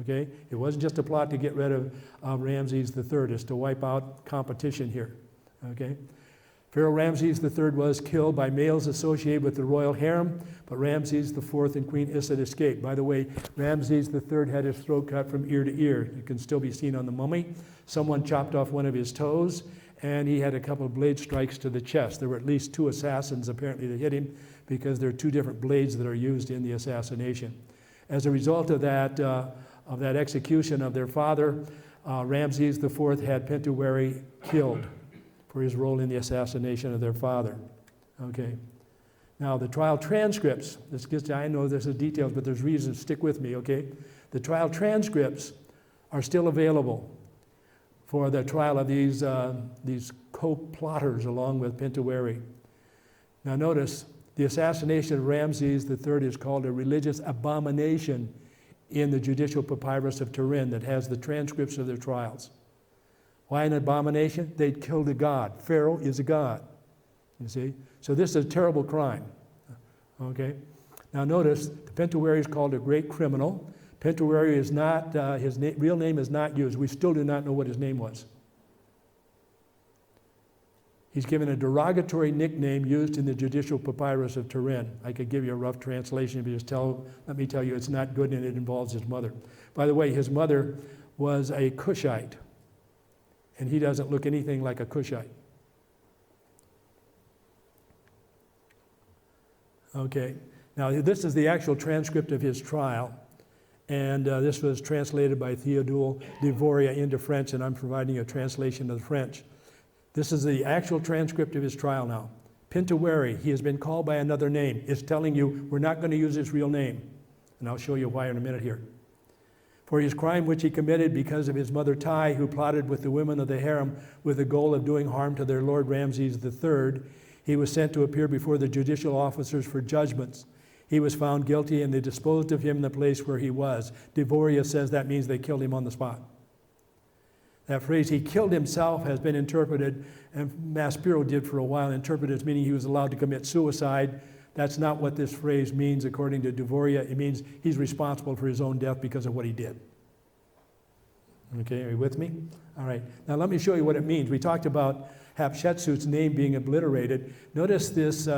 Okay? It wasn't just a plot to get rid of Ramses III. It's to wipe out competition here. Okay? Pharaoh Ramses III was killed by males associated with the royal harem, but Ramses IV and Queen Isit escaped. By the way, Ramses III had his throat cut from ear to ear. It can still be seen on the mummy. Someone chopped off one of his toes, and he had a couple of blade strikes to the chest. There were at least 2 assassins apparently that hit him, because there are 2 different blades that are used in the assassination. As a result of that execution of their father, Ramses IV had Pintuwari killed for his role in the assassination of their father. Okay. Now, the trial transcripts, I know this is details, but there's reasons, stick with me, okay? The trial transcripts are still available for the trial of these co-plotters along with Pintuwari. Now notice, the assassination of Ramses III is called a religious abomination in the judicial papyrus of Turin that has the transcripts of their trials. Why an abomination? They'd killed a god. Pharaoh is a god, you see? So this is a terrible crime, okay? Now notice, Pintuwari is called a great criminal. Pintuwari is not, his real name is not used. We still do not know what his name was. He's given a derogatory nickname used in the judicial papyrus of Turin. I could give you a rough translation if you just let me tell you it's not good, and it involves his mother. By the way, his mother was a Cushite, and he doesn't look anything like a Cushite. Okay, now this is the actual transcript of his trial, and this was translated by Theodule Devoria into French, and I'm providing a translation of the French. This is the actual transcript of his trial now. Pintuwari, he has been called by another name. It's telling you we're not going to use his real name, and I'll show you why in a minute here. For his crime which he committed because of his mother Tai, who plotted with the women of the harem with the goal of doing harm to their lord Ramses III, he was sent to appear before the judicial officers for judgments. He was found guilty, and they disposed of him in the place where he was. Devoria says that means they killed him on the spot. That phrase, he killed himself, has been interpreted, and Maspero did for a while, interpreted as meaning he was allowed to commit suicide. That's not what this phrase means according to Dvoria. It means he's responsible for his own death because of what he did. Okay, are you with me? All right. Now let me show you what it means. We talked about Hatshepsut's name being obliterated. Notice this,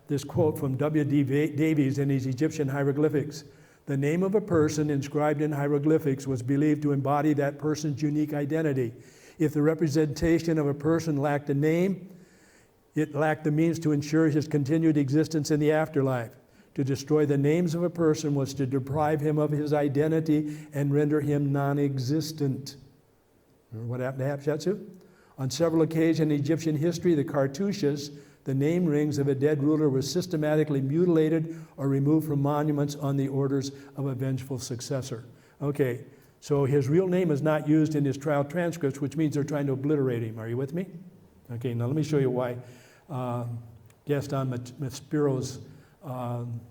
this quote from W.D. Davies in his Egyptian hieroglyphics. The name of a person inscribed in hieroglyphics was believed to embody that person's unique identity. If the representation of a person lacked a name, it lacked the means to ensure his continued existence in the afterlife. To destroy the names of a person was to deprive him of his identity and render him non-existent. Remember what happened to Hatshepsut? On several occasions in Egyptian history, the cartouches, the name rings of a dead ruler, were systematically mutilated or removed from monuments on the orders of a vengeful successor. Okay, so his real name is not used in his trial transcripts, which means they're trying to obliterate him. Are you with me? Okay, now let me show you why Gaston Maspero's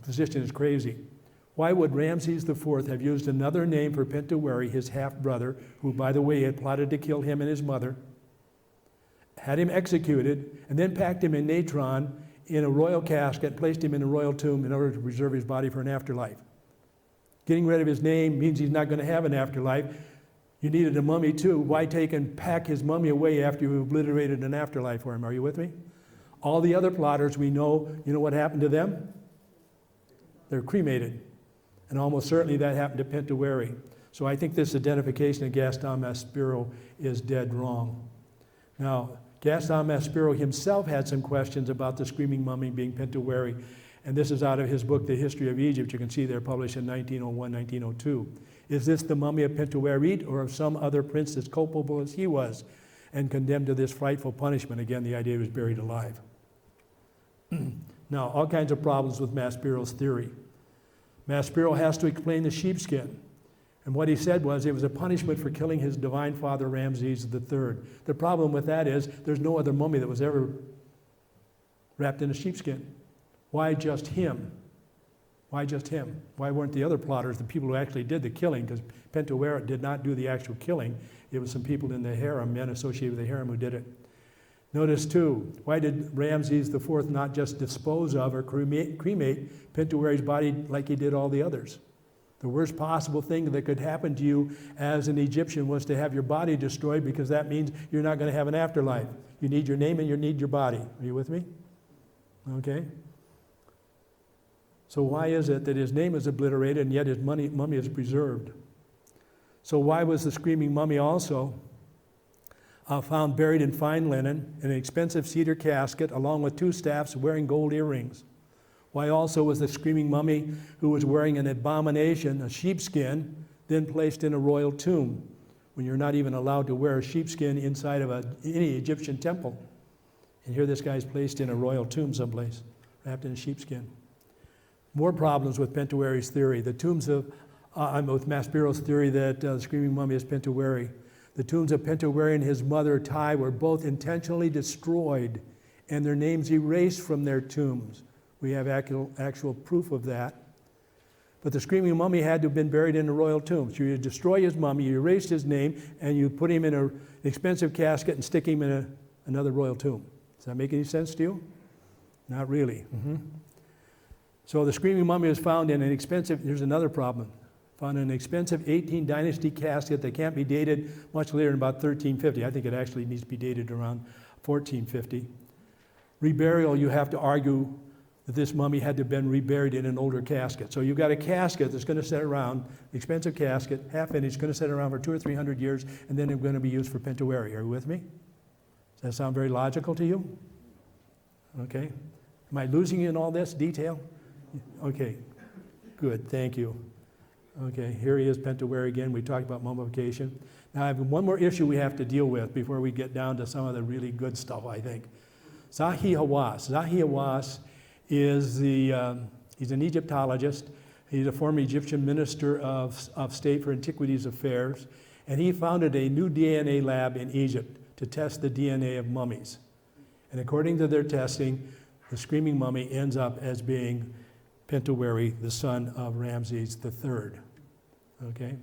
position is crazy. Why would Ramses IV have used another name for Pentaweri, his half-brother, who, by the way, had plotted to kill him and his mother, had him executed, and then packed him in natron in a royal casket, placed him in a royal tomb in order to preserve his body for an afterlife? Getting rid of his name means he's not going to have an afterlife. You needed a mummy too. Why take and pack his mummy away after you obliterated an afterlife for him? Are you with me? All the other plotters we know, you know what happened to them? They're cremated. And almost certainly that happened to Pentaweri. So I think this identification of Gaston Maspero is dead wrong. Now, Gaston Maspero himself had some questions about the screaming mummy being Pentaweri. And this is out of his book, The History of Egypt. You can see they're published in 1901, 1902. Is this the mummy of Pentaweri or of some other prince as culpable as he was and condemned to this frightful punishment? Again, the idea he was buried alive. Now, all kinds of problems with Maspero's theory. Maspero has to explain the sheepskin. And what he said was it was a punishment for killing his divine father Ramses III. The problem with that is there's no other mummy that was ever wrapped in a sheepskin. Why just him? Why just him? Why weren't the other plotters the people who actually did the killing? Because Pentaweri did not do the actual killing. It was some people in the harem, men associated with the harem, who did it. Notice too, why did Ramses IV not just dispose of or cremate Pentaweri's body like he did all the others? The worst possible thing that could happen to you as an Egyptian was to have your body destroyed, because that means you're not going to have an afterlife. You need your name and you need your body. Are you with me? Okay. So why is it that his name is obliterated and yet his mummy is preserved? So why was the screaming mummy also found buried in fine linen in an expensive cedar casket along with two staffs wearing gold earrings? Why also was the screaming mummy, who was wearing an abomination, a sheepskin, then placed in a royal tomb when you're not even allowed to wear a sheepskin inside of any Egyptian temple? And here this guy's placed in a royal tomb someplace, wrapped in a sheepskin. More problems with Pentaweri's theory. The tombs of, with Maspero's theory that the screaming mummy is Pentaweri. The tombs of Pentaweri and his mother Tai were both intentionally destroyed and their names erased from their tombs. We have actual proof of that. But the screaming mummy had to have been buried in a royal tomb. So you destroy his mummy, you erase his name, and you put him in an expensive casket and stick him in another royal tomb. Does that make any sense to you? Not really. So the screaming mummy was found in an expensive, here's another problem, found in an expensive 18th dynasty casket that can't be dated much later than about 1350. I think it actually needs to be dated around 1450. Reburial, you have to argue that this mummy had to have been reburied in an older casket. So you've got a casket that's going to sit around, expensive casket, half finished, going to sit around for 200 or 300 years, and then it's going to be used for Pentaweri. Are you with me? Does that sound very logical to you? Okay. Am I losing you in all this detail? Okay, good, thank you. Okay, here he is, Pentaweri again. We talked about mummification. Now I have one more issue we have to deal with before we get down to some of the really good stuff, I think. Zahi Hawass. Zahi Hawass is he's an Egyptologist. He's a former Egyptian minister of state for antiquities affairs, and he founded a new DNA lab in Egypt to test the DNA of mummies. And according to their testing, the screaming mummy ends up as being Pentaweri, the son of Ramses III. Okay?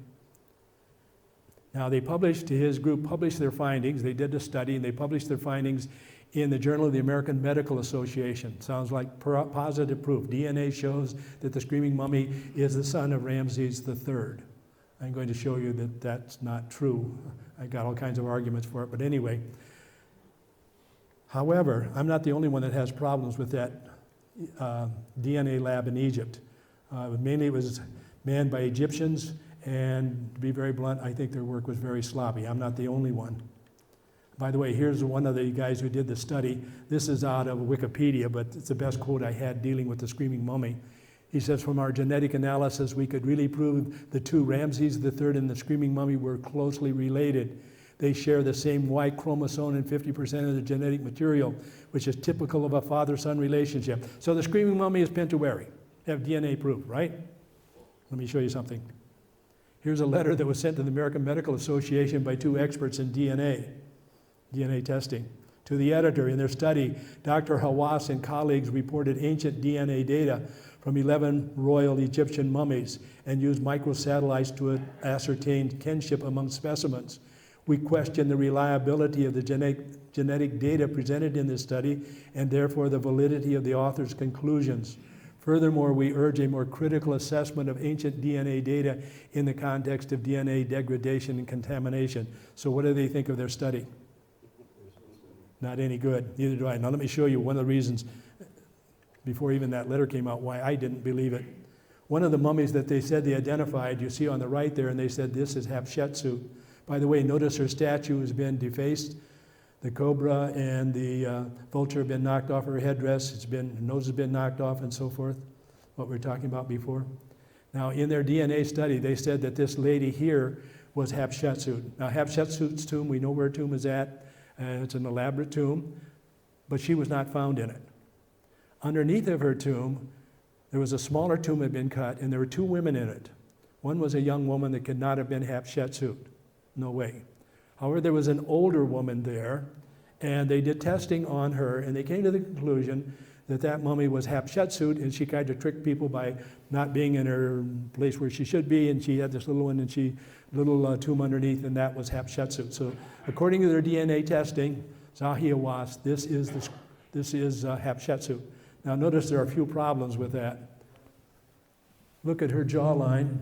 Now his group published their findings. They did a study and they published their findings in the Journal of the American Medical Association. Sounds like positive proof. DNA shows that the screaming mummy is the son of Ramses III. I'm going to show you that that's not true. I got all kinds of arguments for it, but anyway. However, I'm not the only one that has problems with that DNA lab in Egypt. Mainly it was manned by Egyptians, and to be very blunt, I think their work was very sloppy. I'm not the only one. By the way, here's one of the guys who did the study. This is out of Wikipedia, but it's the best quote I had dealing with the screaming mummy. He says, from our genetic analysis, we could really prove the two, Ramses III and the screaming mummy, were closely related. They share the same Y chromosome and 50% of the genetic material, which is typical of a father-son relationship. So the screaming mummy is Pentawari. Have DNA proof, right? Let me show you something. Here's a letter that was sent to the American Medical Association by two experts in DNA testing. To the editor, in their study, Dr. Hawass and colleagues reported ancient DNA data from 11 royal Egyptian mummies and used microsatellites to ascertain kinship among specimens. We question the reliability of the genetic data presented in this study and therefore the validity of the author's conclusions. Furthermore, we urge a more critical assessment of ancient DNA data in the context of DNA degradation and contamination. So what do they think of their study? Not any good. Neither do I. Now let me show you one of the reasons, before even that letter came out, why I didn't believe it. One of the mummies that they said they identified, you see on the right there, and they said this is Hatshepsut. By the way, notice her statue has been defaced. The cobra and the vulture have been knocked off her headdress. Her nose has been knocked off and so forth, what we were talking about before. Now, in their DNA study, they said that this lady here was Hatshepsut. Now, Hatshepsut's tomb, we know where her tomb is at. It's an elaborate tomb, but she was not found in it. Underneath of her tomb, there was a smaller tomb that had been cut, and there were two women in it. One was a young woman that could not have been Hatshepsut. No way. However, there was an older woman there, and they did testing on her, and they came to the conclusion that that mummy was Hatshepsut, and she tried to trick people by not being in her place where she should be, and she had this little one, and little tomb underneath, and that was Hatshepsut. So, according to their DNA testing, Zahi Hawass, this is Hatshepsut. Now, notice there are a few problems with that. Look at her jawline,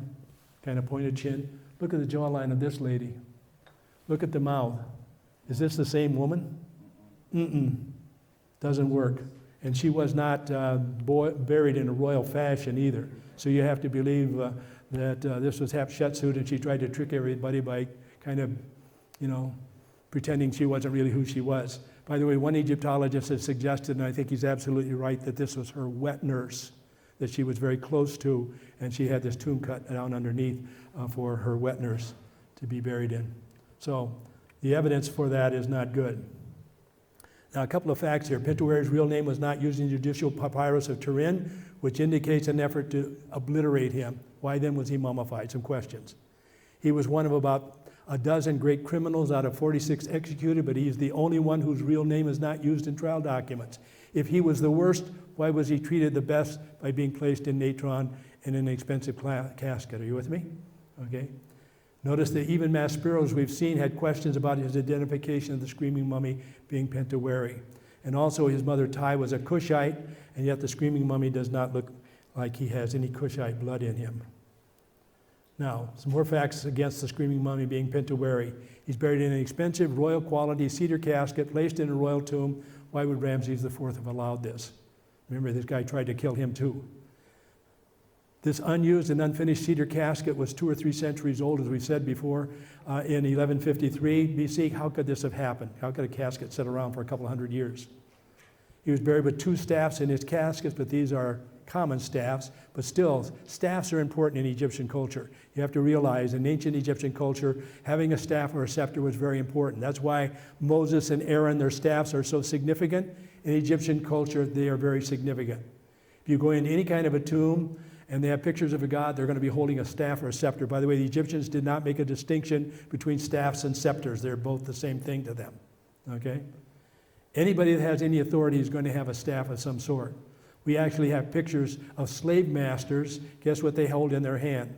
kind of pointed chin. Look at the jawline of this lady. Look at the mouth. Is this the same woman? Doesn't work. And she was not buried in a royal fashion either. So you have to believe that this was Hatshepsut, and she tried to trick everybody by kind of, pretending she wasn't really who she was. By the way, one Egyptologist has suggested, and I think he's absolutely right, that this was her wet nurse that she was very close to, and she had this tomb cut down underneath for her wet nurse to be buried in. So the evidence for that is not good. Now, a couple of facts here. Pentawari's real name was not used in the judicial papyrus of Turin, which indicates an effort to obliterate him. Why then was he mummified? Some questions. He was one of about a dozen great criminals out of 46 executed, but he's the only one whose real name is not used in trial documents. If he was the worst, why was he treated the best by being placed in natron in an expensive casket? Are you with me? Okay. Notice that even Masperos we've seen had questions about his identification of the screaming mummy being Pentawari. And also his mother Tai was a Cushite, and yet the screaming mummy does not look like he has any Cushite blood in him. Now, some more facts against the screaming mummy being Pentawari. He's buried in an expensive royal quality cedar casket placed in a royal tomb. Why would Ramses IV have allowed this? Remember, this guy tried to kill him too. This unused and unfinished cedar casket was 2 or 3 centuries old, as we said before. In 1153 BC, how could this have happened? How could a casket sit around for a couple hundred years? He was buried with 2 staffs in his caskets, but these are common staffs. But still, staffs are important in Egyptian culture. You have to realize in ancient Egyptian culture, having a staff or a scepter was very important. That's why Moses and Aaron, their staffs are so significant. In Egyptian culture, they are very significant. If you go into any kind of a tomb, and they have pictures of a god, they're going to be holding a staff or a scepter. By the way, the Egyptians did not make a distinction between staffs and scepters. They're both the same thing to them, okay? Anybody that has any authority is going to have a staff of some sort. We actually have pictures of slave masters. Guess what they hold in their hand?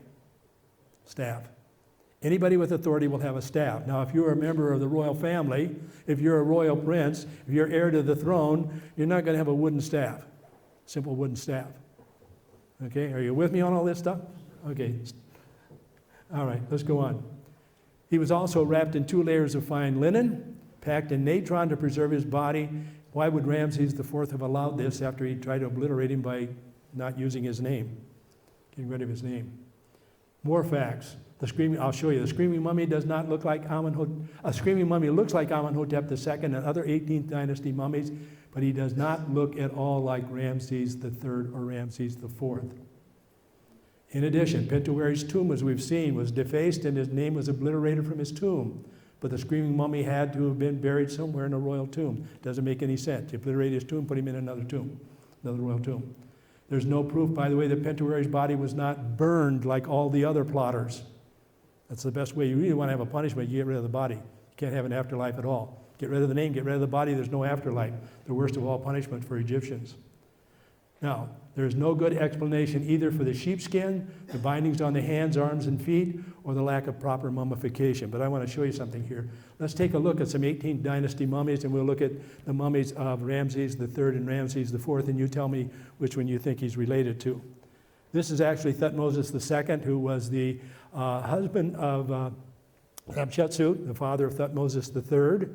Staff. Anybody with authority will have a staff. Now, if you're a member of the royal family, if you're a royal prince, if you're heir to the throne, you're not going to have a wooden staff, simple wooden staff. Okay, are you with me on all this stuff? Okay. All right, let's go on. He was also wrapped in 2 layers of fine linen, packed in natron to preserve his body. Why would Ramses IV have allowed this after he tried to obliterate him by not using his name, getting rid of his name? More facts. I'll show you. The screaming mummy does not look like Amenhotep. A screaming mummy looks like Amenhotep II and other 18th dynasty mummies, but he does not look at all like Ramses III or Ramses IV. In addition, Pentuer's tomb, as we've seen, was defaced and his name was obliterated from his tomb. But the screaming mummy had to have been buried somewhere in a royal tomb. Doesn't make any sense. You obliterate his tomb, put him in another tomb, another royal tomb. There's no proof, by the way, that Pentuer's body was not burned like all the other plotters. That's the best way. You really want to have a punishment, you get rid of the body. You can't have an afterlife at all. Get rid of the name, get rid of the body, there's no afterlife. The worst of all punishment for Egyptians. Now, there's no good explanation either for the sheepskin, the bindings on the hands, arms, and feet, or the lack of proper mummification. But I want to show you something here. Let's take a look at some 18th dynasty mummies, and we'll look at the mummies of Ramses III and Ramses IV, and you tell me which one you think he's related to. This is actually Thutmose II, who was the husband of Hatshepsut, the father of Thutmose III.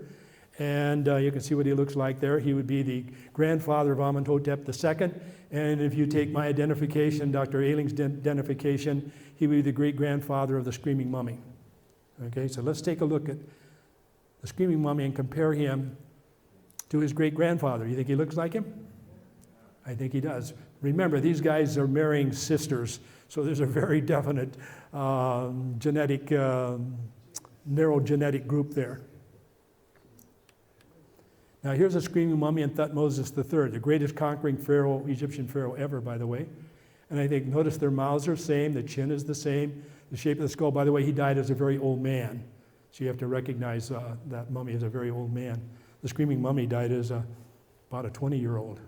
And you can see what he looks like there. He would be the grandfather of Amenhotep II. And if you take my identification, Dr. Ayling's identification, he would be the great-grandfather of the screaming mummy. Okay, so let's take a look at the screaming mummy and compare him to his great-grandfather. You think he looks like him? I think he does. Remember, these guys are marrying sisters, so there's a very definite narrow genetic group there. Now here's a screaming mummy in Thutmose III, the greatest conquering pharaoh, Egyptian pharaoh ever, by the way. And I think, notice their mouths are the same, the chin is the same, the shape of the skull. By the way, he died as a very old man. So you have to recognize that mummy as a very old man. The screaming mummy died as about a 20-year-old.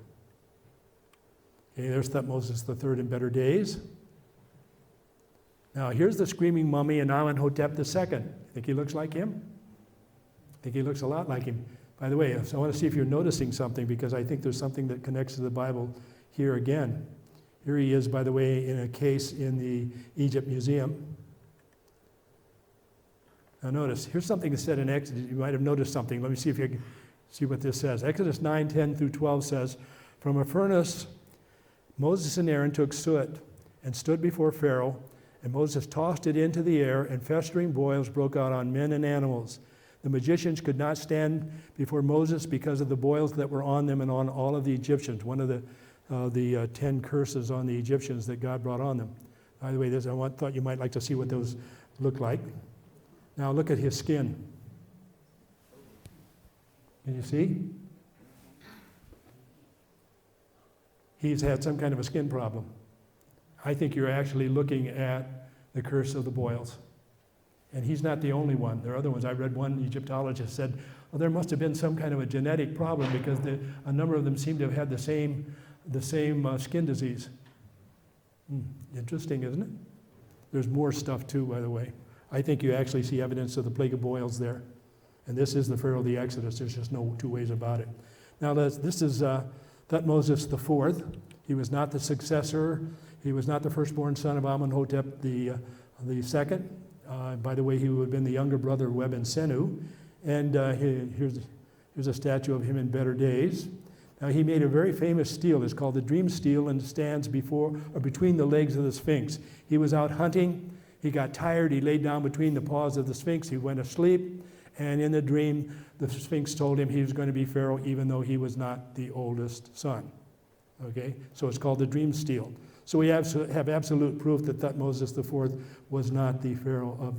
Okay, there's Thutmose III in better days. Now here's the screaming mummy in Amenhotep II. Think he looks like him? I think he looks a lot like him. By the way, so I want to see if you're noticing something, because I think there's something that connects to the Bible here again. Here he is, by the way, in a case in the Egypt Museum. Now notice, here's something that's said in Exodus. You might have noticed something. Let me see if you can see what this says. Exodus 9:10-12 says, "From a furnace Moses and Aaron took soot and stood before Pharaoh, and Moses tossed it into the air, and festering boils broke out on men and animals. The magicians could not stand before Moses because of the boils that were on them and on all of the Egyptians." One of the 10 curses on the Egyptians that God brought on them. By the way, I thought you might like to see what those look like. Now look at his skin. Can you see? He's had some kind of a skin problem. I think you're actually looking at the curse of the boils. And he's not the only one. There are other ones. I read one Egyptologist said, well, there must have been some kind of a genetic problem, because a number of them seem to have had the same skin disease. Interesting, isn't it? There's more stuff too, by the way. I think you actually see evidence of the plague of boils there. And this is the Pharaoh of the Exodus. There's just no two ways about it. Now this is Thutmose IV. He was not the successor. He was not the firstborn son of Amenhotep the second. By the way, he would have been the younger brother of Webensenu. And here's a statue of him in better days. Now, he made a very famous stele. It's called the Dream Stele, and stands before or between the legs of the Sphinx. He was out hunting. He got tired. He laid down between the paws of the Sphinx. He went asleep. And in the dream, the Sphinx told him he was going to be Pharaoh, even though he was not the oldest son. Okay? So it's called the Dream Stele. So we have absolute proof that Thutmose IV was not the Pharaoh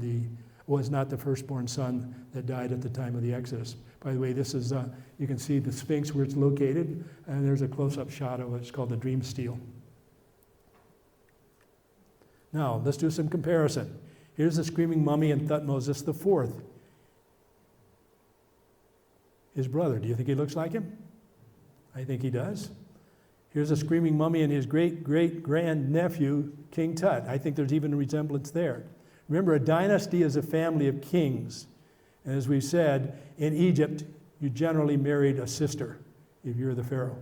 was not the firstborn son that died at the time of the Exodus. By the way, this is, you can see the Sphinx where it's located, and there's a close-up shot of it. It's called the Dream Stele. Now, let's do some comparison. Here's the screaming mummy in Thutmose IV. His brother, do you think he looks like him? I think he does. Here's a screaming mummy and his great-great-grandnephew, King Tut. I think there's even a resemblance there. Remember, a dynasty is a family of kings. And as we said, in Egypt, you generally married a sister if you're the Pharaoh.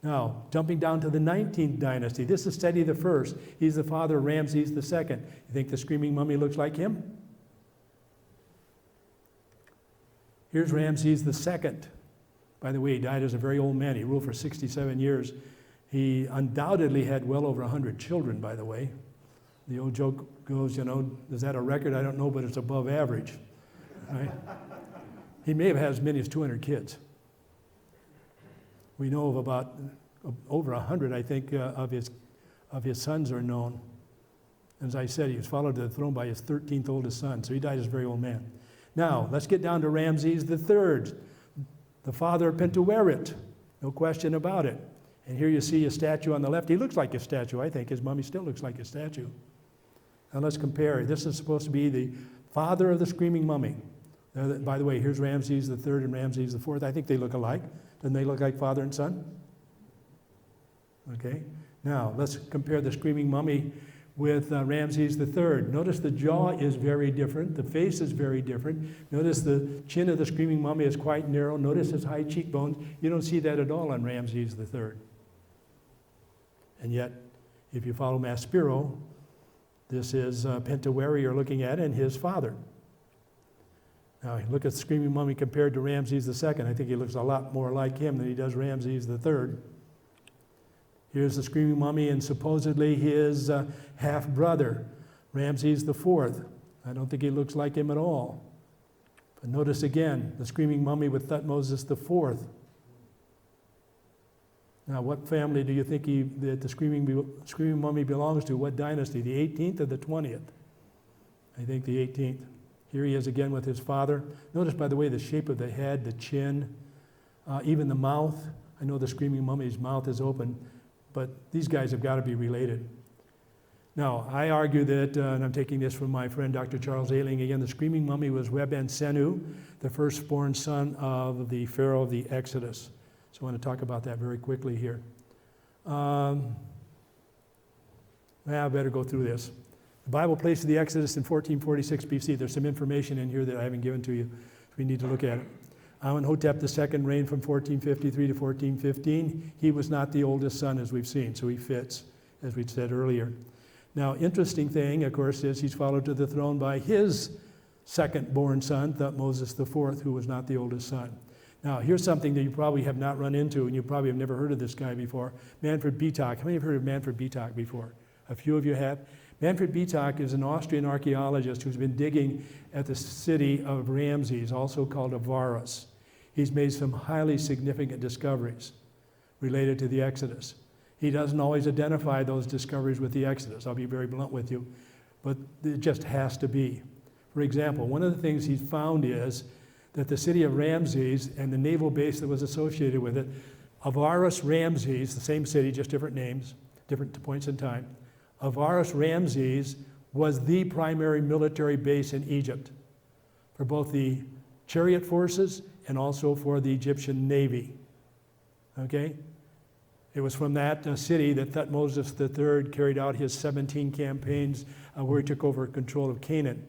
Now, jumping down to the 19th dynasty, this is Seti the First. He's the father of Ramses the Second. You think the screaming mummy looks like him? Here's Ramses the Second. By the way, he died as a very old man. He ruled for 67 years. He undoubtedly had well over 100 children, by the way. The old joke goes, is that a record? I don't know, but it's above average. Right? He may have had as many as 200 kids. We know of about over 100, I think, of his sons are known. As I said, he was followed to the throne by his 13th oldest son, so he died as a very old man. Now, let's get down to Ramses III, the father of Pentaweret. No question about it. And here you see a statue on the left. He looks like a statue, I think. His mummy still looks like a statue. Now let's compare. This is supposed to be the father of the screaming mummy. By the way, here's Ramses III and Ramses IV. I think they look alike. Doesn't they look like father and son? Okay. Now, let's compare the screaming mummy with Ramses III. Notice the jaw is very different. The face is very different. Notice the chin of the screaming mummy is quite narrow. Notice his high cheekbones. You don't see that at all on Ramses III. And yet, if you follow Maspero, this is Pentaweret you're looking at and his father. Now, look at the screaming mummy compared to Ramses II. I think he looks a lot more like him than he does Ramses III. Here's the screaming mummy and supposedly his half-brother, Ramses IV. I don't think he looks like him at all. But notice again, the screaming mummy with Thutmose IV. Now, what family do you think that the screaming mummy belongs to? What dynasty, the 18th or the 20th? I think the 18th. Here he is again with his father. Notice, by the way, the shape of the head, the chin, even the mouth. I know the screaming mummy's mouth is open, but these guys have got to be related. Now, I argue that, and I'm taking this from my friend Dr. Charles Ailing again, the screaming mummy was Webensenu, the firstborn son of the Pharaoh of the Exodus. So I want to talk about that very quickly here. I better go through this. The Bible places the Exodus in 1446 BC. There's some information in here that I haven't given to you. We need to look at it. Amenhotep II reigned from 1453 to 1415. He was not the oldest son, as we've seen, so he fits, as we said earlier. Now, interesting thing, of course, is he's followed to the throne by his second-born son, Thutmose IV, who was not the oldest son. Now, here's something that you probably have not run into, and you probably have never heard of this guy before. Manfred Bietak. How many have heard of Manfred Bietak before? A few of you have. Manfred Bietak is an Austrian archaeologist who's been digging at the city of Ramses, also called Avaris. He's made some highly significant discoveries related to the Exodus. He doesn't always identify those discoveries with the Exodus. I'll be very blunt with you, but it just has to be. For example, one of the things he's found is that the city of Ramses and the naval base that was associated with it, Avaris Ramses, the same city, just different names, different points in time. Avaris Ramses was the primary military base in Egypt for both the chariot forces and also for the Egyptian navy. Okay? It was from that city that Thutmose III carried out his 17 campaigns where he took over control of Canaan.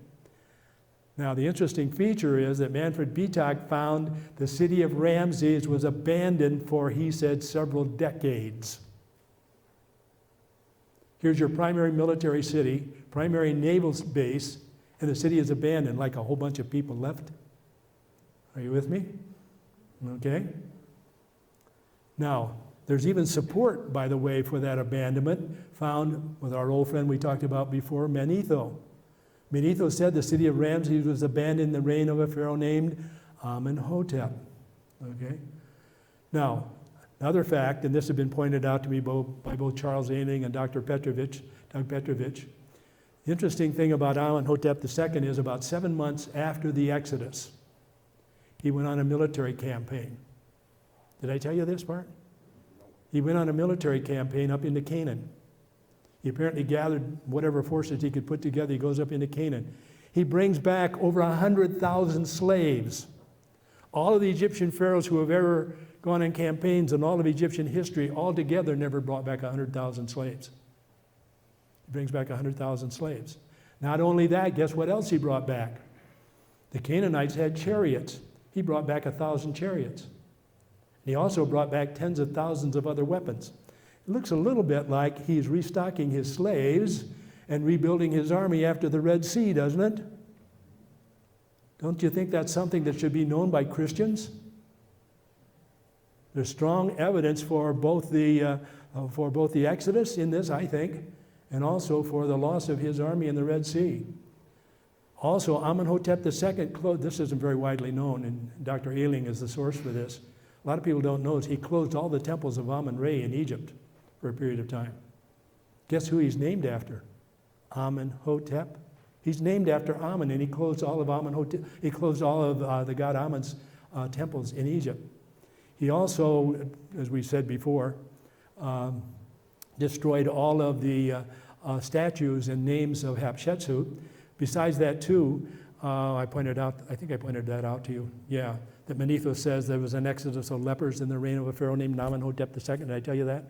Now, the interesting feature is that Manfred Bietak found the city of Ramses was abandoned for, he said, several decades. Here's your primary military city, primary naval base, and the city is abandoned, like a whole bunch of people left. Are you with me? Okay. Now, there's even support, by the way, for that abandonment found with our old friend we talked about before, Manetho. Manetho said the city of Ramses was abandoned in the reign of a pharaoh named Amenhotep. Okay? Now, another fact, and this has been pointed out to me by both Charles Ailing and Doug Petrovich. The interesting thing about Amenhotep II is about 7 months after the Exodus, he went on a military campaign. Did I tell you this part? He went on a military campaign up into Canaan. He apparently gathered whatever forces he could put together. He goes up into Canaan. He brings back over 100,000 slaves. All of the Egyptian pharaohs who have ever gone on campaigns in all of Egyptian history altogether never brought back 100,000 slaves. He brings back 100,000 slaves. Not only that, guess what else he brought back? The Canaanites had chariots. He brought back 1,000 chariots. And he also brought back tens of thousands of other weapons. It looks a little bit like he's restocking his slaves and rebuilding his army after the Red Sea, doesn't it? Don't you think that's something that should be known by Christians? There's strong evidence for both the Exodus in this, I think, and also for the loss of his army in the Red Sea. Also, Amenhotep II closed, this isn't very widely known, and Dr. Ailing is the source for this. A lot of people don't know this. He closed all the temples of Amun-Re in Egypt for a period of time. Guess who he's named after? Amenhotep. He's named after Amun, and he closed all of Amenhotep. He closed all of the god Amun's temples in Egypt. He also, as we said before, destroyed all of the statues and names of Hatshepsut. Besides that, too, I think I pointed that out to you. Yeah, that Manetho says there was an exodus of lepers in the reign of a pharaoh named Amenhotep II. Did I tell you that?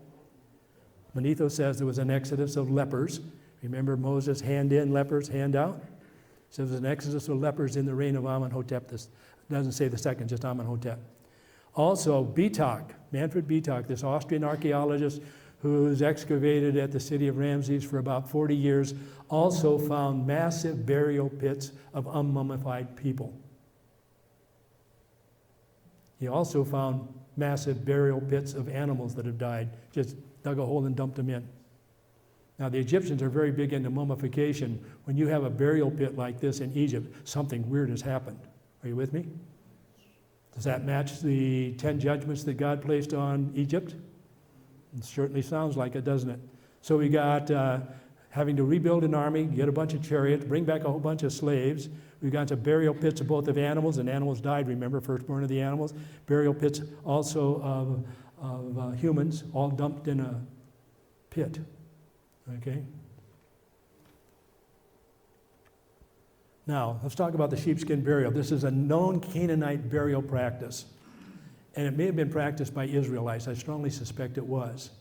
Manetho says there was an exodus of lepers. Remember Moses, hand in, lepers, hand out? So there was an exodus of lepers in the reign of Amenhotep. This doesn't say the second, just Amenhotep. Also, Manfred Bietak, this Austrian archaeologist who's excavated at the city of Ramses for about 40 years, also found massive burial pits of unmummified people. He also found massive burial pits of animals that have died, just dug a hole and dumped them in. Now, the Egyptians are very big into mummification. When you have a burial pit like this in Egypt, something weird has happened. Are you with me? Does that match the 10 judgments that God placed on Egypt? It certainly sounds like it, doesn't it? So we got having to rebuild an army, get a bunch of chariots, bring back a whole bunch of slaves. We got to burial pits of both of animals, and animals died, remember, firstborn of the animals. Burial pits also of humans, all dumped in a pit. Okay? Now, let's talk about the sheepskin burial. This is a known Canaanite burial practice, and it may have been practiced by Israelites. I strongly suspect it was.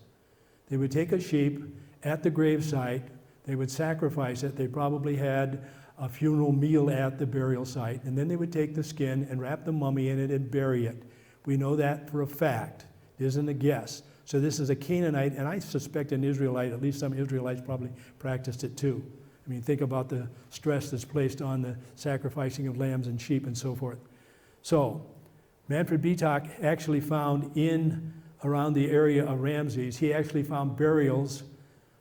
They would take a sheep at the gravesite, they would sacrifice it, they probably had a funeral meal at the burial site, and then they would take the skin and wrap the mummy in it and bury it. We know that for a fact. It isn't a guess. So this is a Canaanite, and I suspect an Israelite, at least some Israelites probably practiced it too. I mean, think about the stress that's placed on the sacrificing of lambs and sheep and so forth. So, Manfred Bietak actually found around the area of Ramses, he actually found burials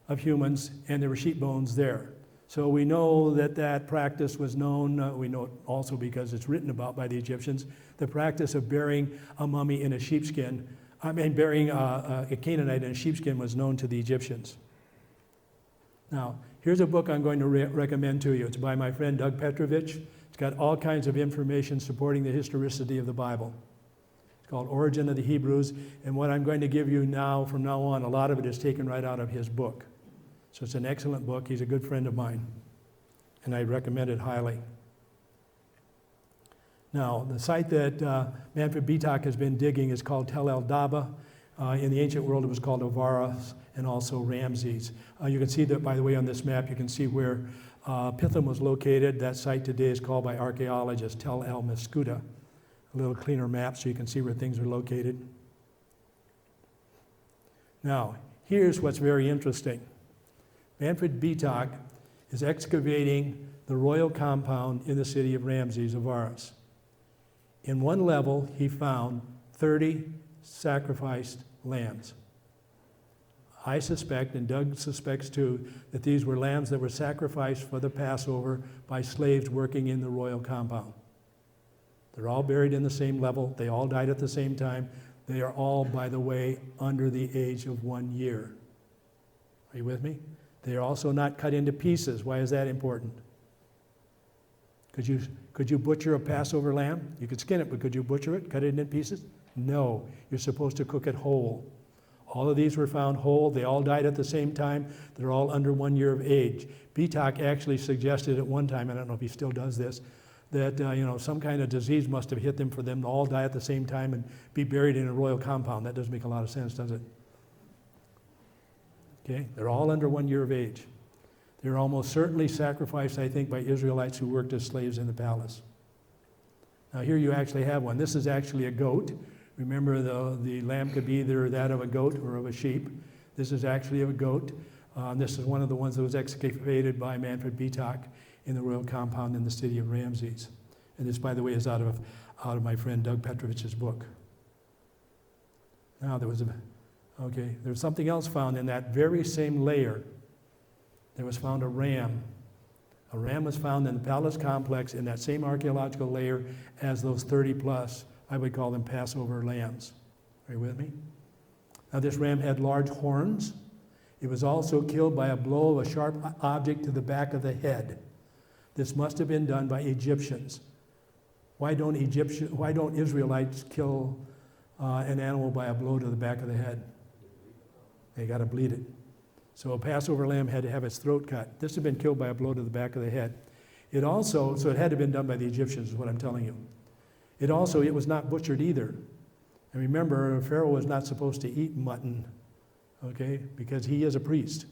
of humans, and there were sheep bones there. So we know that practice was known. We know it also because it's written about by the Egyptians. The practice of burying a mummy in a sheepskin, burying a Canaanite in a sheepskin was known to the Egyptians. Now, here's a book I'm going to recommend to you. It's by my friend Doug Petrovich. It's got all kinds of information supporting the historicity of the Bible. It's called Origin of the Hebrews, and what I'm going to give you now, from now on, a lot of it is taken right out of his book. So it's an excellent book. He's a good friend of mine, and I recommend it highly. Now, the site that Manfred Bietak has been digging is called Tel El-Daba. In the ancient world, it was called Avaras and also Ramses. You can see that, by the way, on this map, you can see where Pithom was located. That site today is called by archaeologists Tel El-Meskuta. A little cleaner map so you can see where things are located. Now, here's what's very interesting. Manfred Bietak is excavating the royal compound in the city of Ramses, Avaras. In one level, he found 30 sacrificed lambs. I suspect, and Doug suspects too, that these were lambs that were sacrificed for the Passover by slaves working in the royal compound. They're all buried in the same level. They all died at the same time. They are all, by the way, under the age of 1 year. Are you with me? They are also not cut into pieces. Why is that important? Could you butcher a Passover lamb? You could skin it, but could you butcher it, cut it into pieces? No. You're supposed to cook it whole. All of these were found whole. They all died at the same time. They're all under 1 year of age. Bietak actually suggested at one time, I don't know if he still does this, that some kind of disease must have hit them for them to all die at the same time and be buried in a royal compound. That doesn't make a lot of sense, does it? Okay, they're all under 1 year of age. They're almost certainly sacrificed, I think, by Israelites who worked as slaves in the palace. Now here you actually have one. This is actually a goat. Remember, the lamb could be either that of a goat or of a sheep. This is actually a goat. This is one of the ones that was excavated by Manfred Beatock in the royal compound in the city of Ramses. And this, by the way, is out of my friend Doug Petrovich's book. Now there was something else found in that very same layer. There was found a ram. A ram was found in the palace complex in that same archaeological layer as those 30 plus, I would call them Passover lambs. Are you with me? Now this ram had large horns. It was also killed by a blow of a sharp object to the back of the head. This must have been done by Egyptians. Why don't Israelites kill an animal by a blow to the back of the head? They got to bleed it. So a Passover lamb had to have its throat cut. This had been killed by a blow to the back of the head. It had to have been done by the Egyptians, is what I'm telling you. It was not butchered either. And remember, Pharaoh was not supposed to eat mutton, okay, because he is a priest.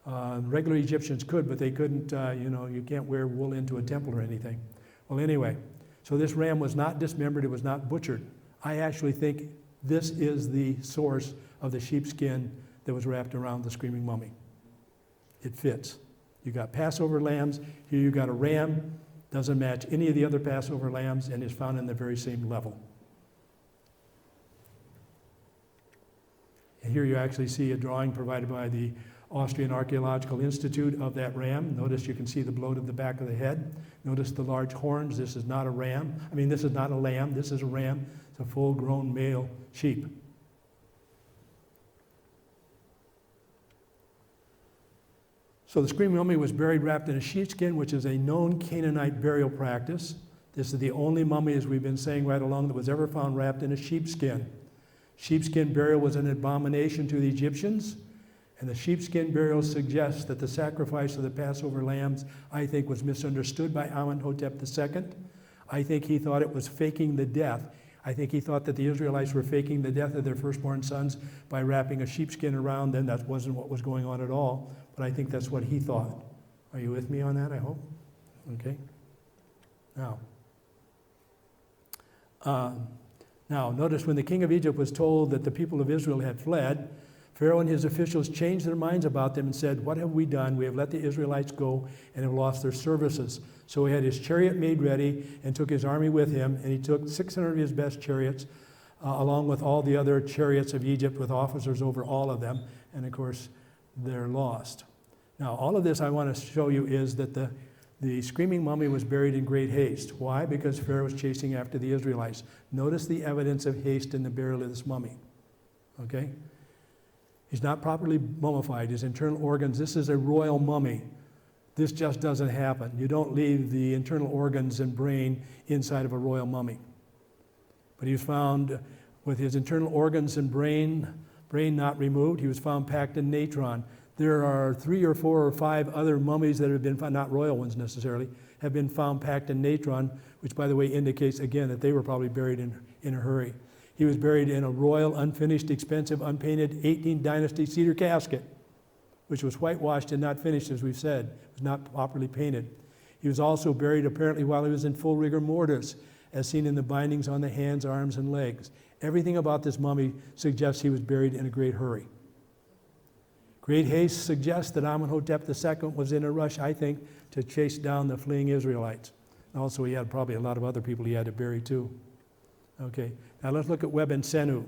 Regular Egyptians could, but they couldn't, you can't wear wool into a temple or anything. Well, anyway, so this ram was not dismembered, it was not butchered. I actually think this is the source of the sheepskin that was wrapped around the screaming mummy. It fits. You got Passover lambs, here you got a ram, doesn't match any of the other Passover lambs, and is found in the very same level. And here you actually see a drawing provided by the Austrian Archaeological Institute of that ram. Notice you can see the blow to the back of the head. Notice the large horns. This is not a ram. This is not a lamb. This is a ram. It's a full-grown male sheep. So the screaming mummy was buried wrapped in a sheepskin, which is a known Canaanite burial practice. This is the only mummy, as we've been saying right along, that was ever found wrapped in a sheepskin. Sheepskin burial was an abomination to the Egyptians, and the sheepskin burial suggests that the sacrifice of the Passover lambs, I think, was misunderstood by Amenhotep II. I think he thought it was faking the death. I think he thought that the Israelites were faking the death of their firstborn sons by wrapping a sheepskin around them. That wasn't what was going on at all, but I think that's what he thought. Are you with me on that, I hope? Okay. Now, notice when the king of Egypt was told that the people of Israel had fled, Pharaoh and his officials changed their minds about them and said, "What have we done? We have let the Israelites go and have lost their services." So he had his chariot made ready and took his army with him, and he took 600 of his best chariots, along with all the other chariots of Egypt with officers over all of them, and of course, they're lost. Now, all of this I want to show you is that the screaming mummy was buried in great haste. Why? Because Pharaoh was chasing after the Israelites. Notice the evidence of haste in the burial of this mummy. Okay? He's not properly mummified. His internal organs, this is a royal mummy. This just doesn't happen. You don't leave the internal organs and brain inside of a royal mummy. But he was found with his internal organs and brain not removed. He was found packed in natron. There are 3 or 4 or 5 other mummies that have been found, not royal ones necessarily, have been found packed in natron, which, by the way, indicates, again, that they were probably buried in a hurry. He was buried in a royal, unfinished, expensive, unpainted 18th dynasty cedar casket, which was whitewashed and not finished, as we've said. It was not properly painted. He was also buried, apparently, while he was in full rigor mortis, as seen in the bindings on the hands, arms, and legs. Everything about this mummy suggests he was buried in a great hurry. Great haste suggests that Amenhotep II was in a rush, I think, to chase down the fleeing Israelites. And also, he had probably a lot of other people he had to bury, too. Okay, now let's look at Webensenu.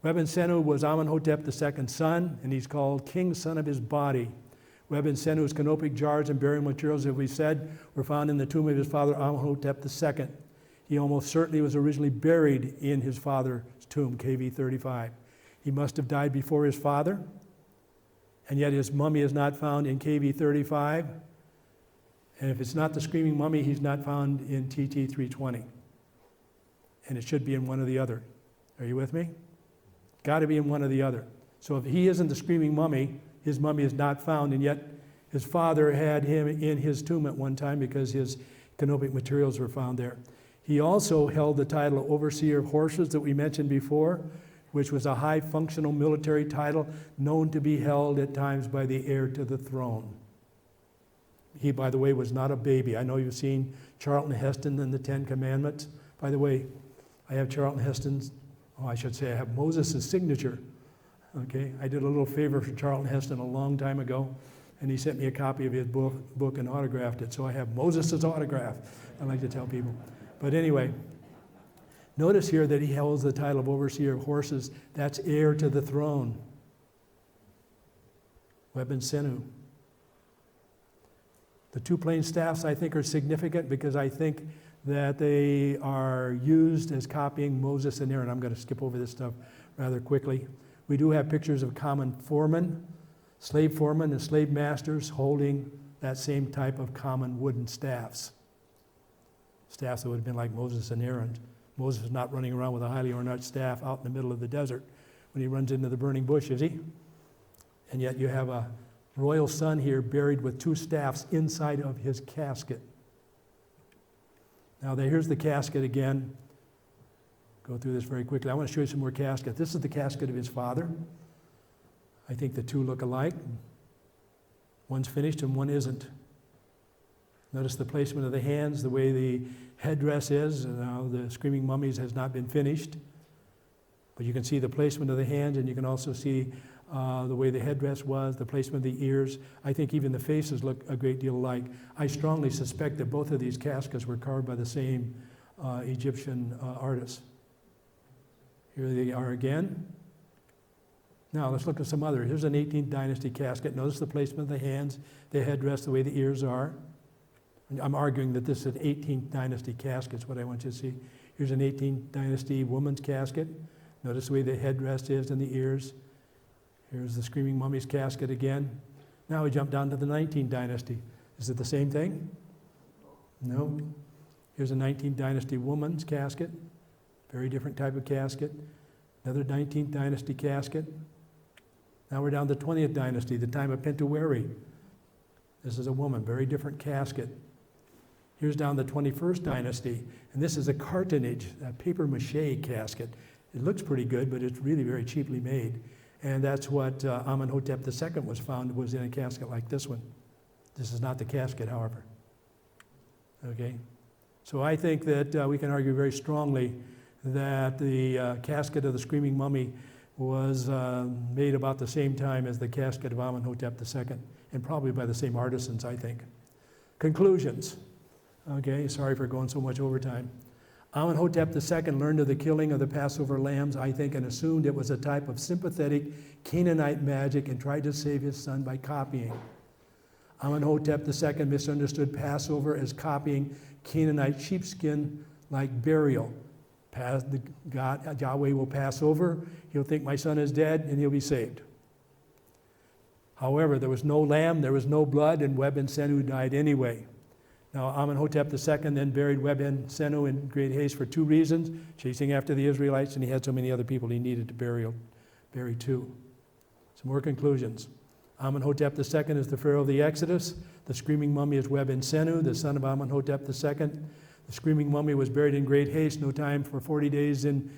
Webensenu was Amenhotep II's son, and he's called king son of his body. Webensenu's canopic jars and burial materials, as we said, were found in the tomb of his father Amenhotep II. He almost certainly was originally buried in his father's tomb, KV 35. He must have died before his father, and yet his mummy is not found in KV 35. And if it's not the screaming mummy, he's not found in TT 320. And it should be in one or the other. Are you with me? Got to be in one or the other. So if he isn't the screaming mummy, his mummy is not found, and yet his father had him in his tomb at one time because his canopic materials were found there. He also held the title of overseer of horses that we mentioned before. which was a high functional military title known to be held at times by the heir to the throne. He, by the way, was not a baby. I know you've seen Charlton Heston in the Ten Commandments. By the way, I have Charlton Heston's, I have Moses' signature. Okay, I did a little favor for Charlton Heston a long time ago, and he sent me a copy of his book and autographed it. So I have Moses' autograph, I like to tell people. But anyway, notice here that he holds the title of overseer of horses. That's heir to the throne. Webensenu. The two plain staffs, I think, are significant because I think that they are used as copying Moses and Aaron. I'm going to skip over this stuff rather quickly. We do have pictures of common foremen, and slave masters holding that same type of common wooden staffs. Staffs that would have been like Moses and Aaron. Moses is not running around with a highly ornate staff out in the middle of the desert when he runs into the burning bush, is he? And yet you have a royal son here buried with two staffs inside of his casket. Now here's the casket again. Go through this very quickly. I want to show you some more casket. This is the casket of his father. I think the two look alike. One's finished and one isn't. Notice the placement of the hands, the way the headdress is. Now the Screaming Mummies has not been finished. But you can see the placement of the hands, and you can also see the way the headdress was, the placement of the ears. I think even the faces look a great deal alike. I strongly suspect that both of these caskets were carved by the same Egyptian artists. Here they are again. Now let's look at some others. Here's an 18th dynasty casket. Notice the placement of the hands, the headdress, the way the ears are. I'm arguing that this is an 18th dynasty casket, is what I want you to see. Here's an 18th dynasty woman's casket. Notice the way the headdress is and the ears. Here's the Screaming Mummy's casket again. Now we jump down to the 19th dynasty. Is it the same thing? No. Here's a 19th dynasty woman's casket. Very different type of casket. Another 19th dynasty casket. Now we're down to the 20th dynasty, the time of Pentaweri. This is a woman, very different casket. Here's down the 21st dynasty, and this is a cartonnage, a paper mache casket. It looks pretty good, but it's really very cheaply made. And that's what Amenhotep II was in a casket like this one. This is not the casket, however. Okay? So I think that we can argue very strongly that the casket of the Screaming Mummy was made about the same time as the casket of Amenhotep II, and probably by the same artisans, I think. Conclusions. Okay, sorry for going so much overtime. Amenhotep II learned of the killing of the Passover lambs, I think, and assumed it was a type of sympathetic Canaanite magic and tried to save his son by copying. Amenhotep II misunderstood Passover as copying Canaanite sheepskin-like burial. Yahweh will pass over, he'll think my son is dead, and he'll be saved. However, there was no lamb, there was no blood, and Webensenu died anyway. Now, Amenhotep II then buried Webensenu in great haste for two reasons: chasing after the Israelites, and he had so many other people he needed to bury too. Some more conclusions. Amenhotep II is the Pharaoh of the Exodus. The Screaming Mummy is Webensenu, the son of Amenhotep II. The Screaming Mummy was buried in great haste, no time for 40 days in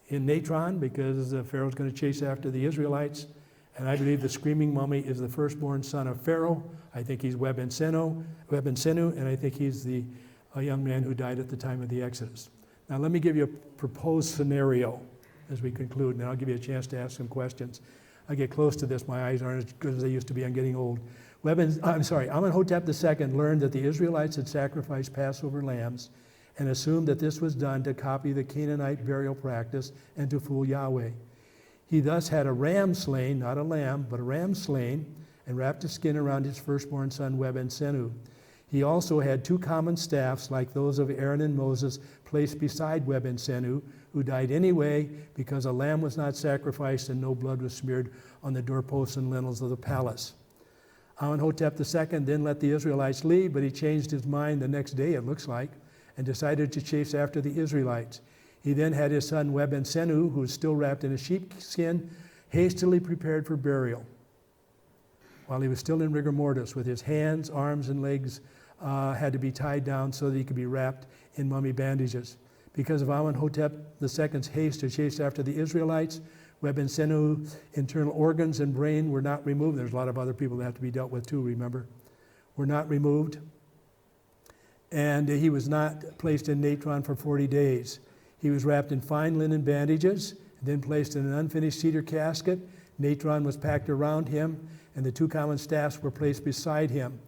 natron, because the Pharaoh's going to chase after the Israelites. And I believe the Screaming Mummy is the firstborn son of Pharaoh. I think he's Webensenu, and I think he's a young man who died at the time of the Exodus. Now let me give you a proposed scenario as we conclude, and I'll give you a chance to ask some questions. I get close to this, my eyes aren't as good as they used to be, I'm getting old. Amenhotep II learned that the Israelites had sacrificed Passover lambs and assumed that this was done to copy the Canaanite burial practice and to fool Yahweh. He thus had a ram slain, not a lamb, but a ram slain, and wrapped a skin around his firstborn son Webensenu. He also had two common staffs like those of Aaron and Moses placed beside Webensenu, who died anyway because a lamb was not sacrificed and no blood was smeared on the doorposts and lintels of the palace. Amenhotep II then let the Israelites leave, but he changed his mind the next day, it looks like, and decided to chase after the Israelites. He then had his son Webensenu, who was still wrapped in a sheepskin, hastily prepared for burial. While he was still in rigor mortis, with his hands, arms, and legs had to be tied down so that he could be wrapped in mummy bandages. because of Amenhotep II's haste to chase after the Israelites. Webensenu, internal organs and brain were not removed. There's a lot of other people that have to be dealt with too, remember. Were not removed. And he was not placed in natron for 40 days. He was wrapped in fine linen bandages, then placed in an unfinished cedar casket. Natron was packed around him, and the two common staffs were placed beside him.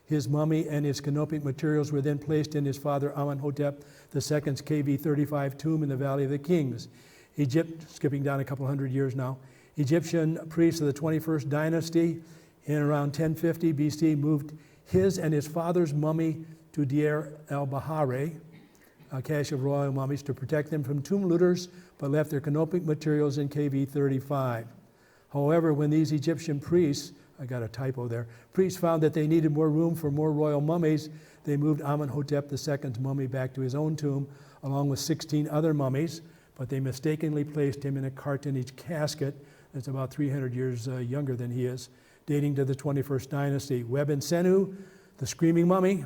His mummy and his canopic materials were then placed in his father Amenhotep II's KV 35 tomb in the Valley of the Kings. Skipping down a couple hundred years now, Egyptian priests of the 21st dynasty in around 1050 BC moved his and his father's mummy to Deir El-Bahari, a cache of royal mummies, to protect them from tomb looters, but left their canopic materials in KV 35. However, when these Egyptian priests, I got a typo there, priests found that they needed more room for more royal mummies, they moved Amenhotep II's mummy back to his own tomb, along with 16 other mummies, but they mistakenly placed him in a cartonnage casket that's about 300 years younger than he is, dating to the 21st dynasty. Webensenu, the screaming mummy,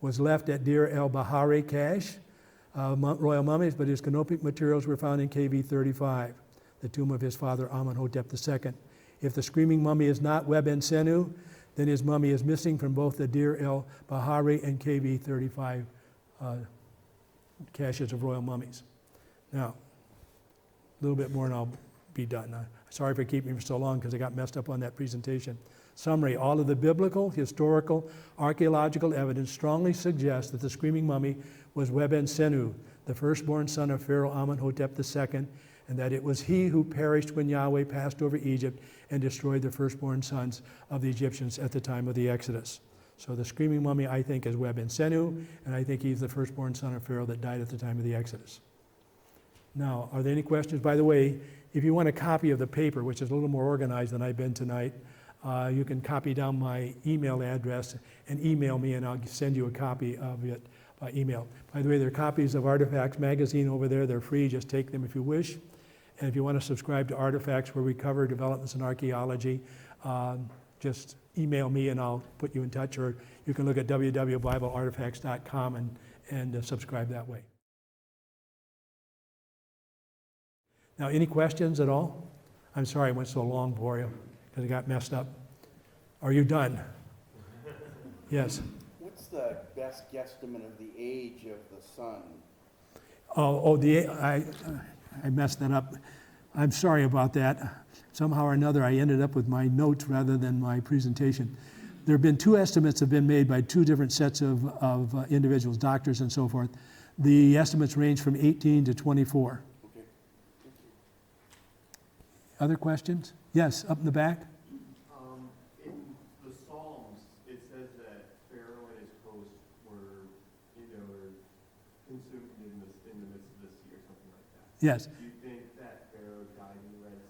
was left at Deir El-Bahari cache, royal mummies, but his canopic materials were found in KV 35, the tomb of his father Amenhotep II. If the screaming mummy is not Webensenu, then his mummy is missing from both the Deir El-Bahari and KV 35 caches of royal mummies. Now, a little bit more and I'll be done. Sorry for keeping me for so long because I got messed up on that presentation. Summary, all of the biblical, historical, archaeological evidence strongly suggests that the screaming mummy was Webensenu, the firstborn son of Pharaoh Amenhotep II, and that it was he who perished when Yahweh passed over Egypt and destroyed the firstborn sons of the Egyptians at the time of the Exodus. So the screaming mummy, I think, is Webensenu, and I think he's the firstborn son of Pharaoh that died at the time of the Exodus. Now, are there any questions? By the way, if you want a copy of the paper, which is a little more organized than I've been tonight, you can copy down my email address and email me, and I'll send you a copy of it by email. By the way, there are copies of Artifacts magazine over there. They're free. Just take them if you wish. And if you want to subscribe to Artifacts, where we cover developments in archaeology, just email me and I'll put you in touch, or you can look at www.bibleartifacts.com and subscribe that way. Now, any questions at all? I'm sorry I went so long for you because I got messed up. Are you done? Yes. What's the best guesstimate of the age of the sun? I messed that up. I'm sorry about that. Somehow or another, I ended up with my notes rather than my presentation. There have been two estimates have been made by two different sets of individuals, doctors and so forth. The estimates range from 18 to 24. Okay. Other questions? Yes, up in the back. In the Psalms, it says that Pharaoh and his host were consumed in the midst of the sea or something like that. Yes. Do you think that Pharaoh died in the Red Sea?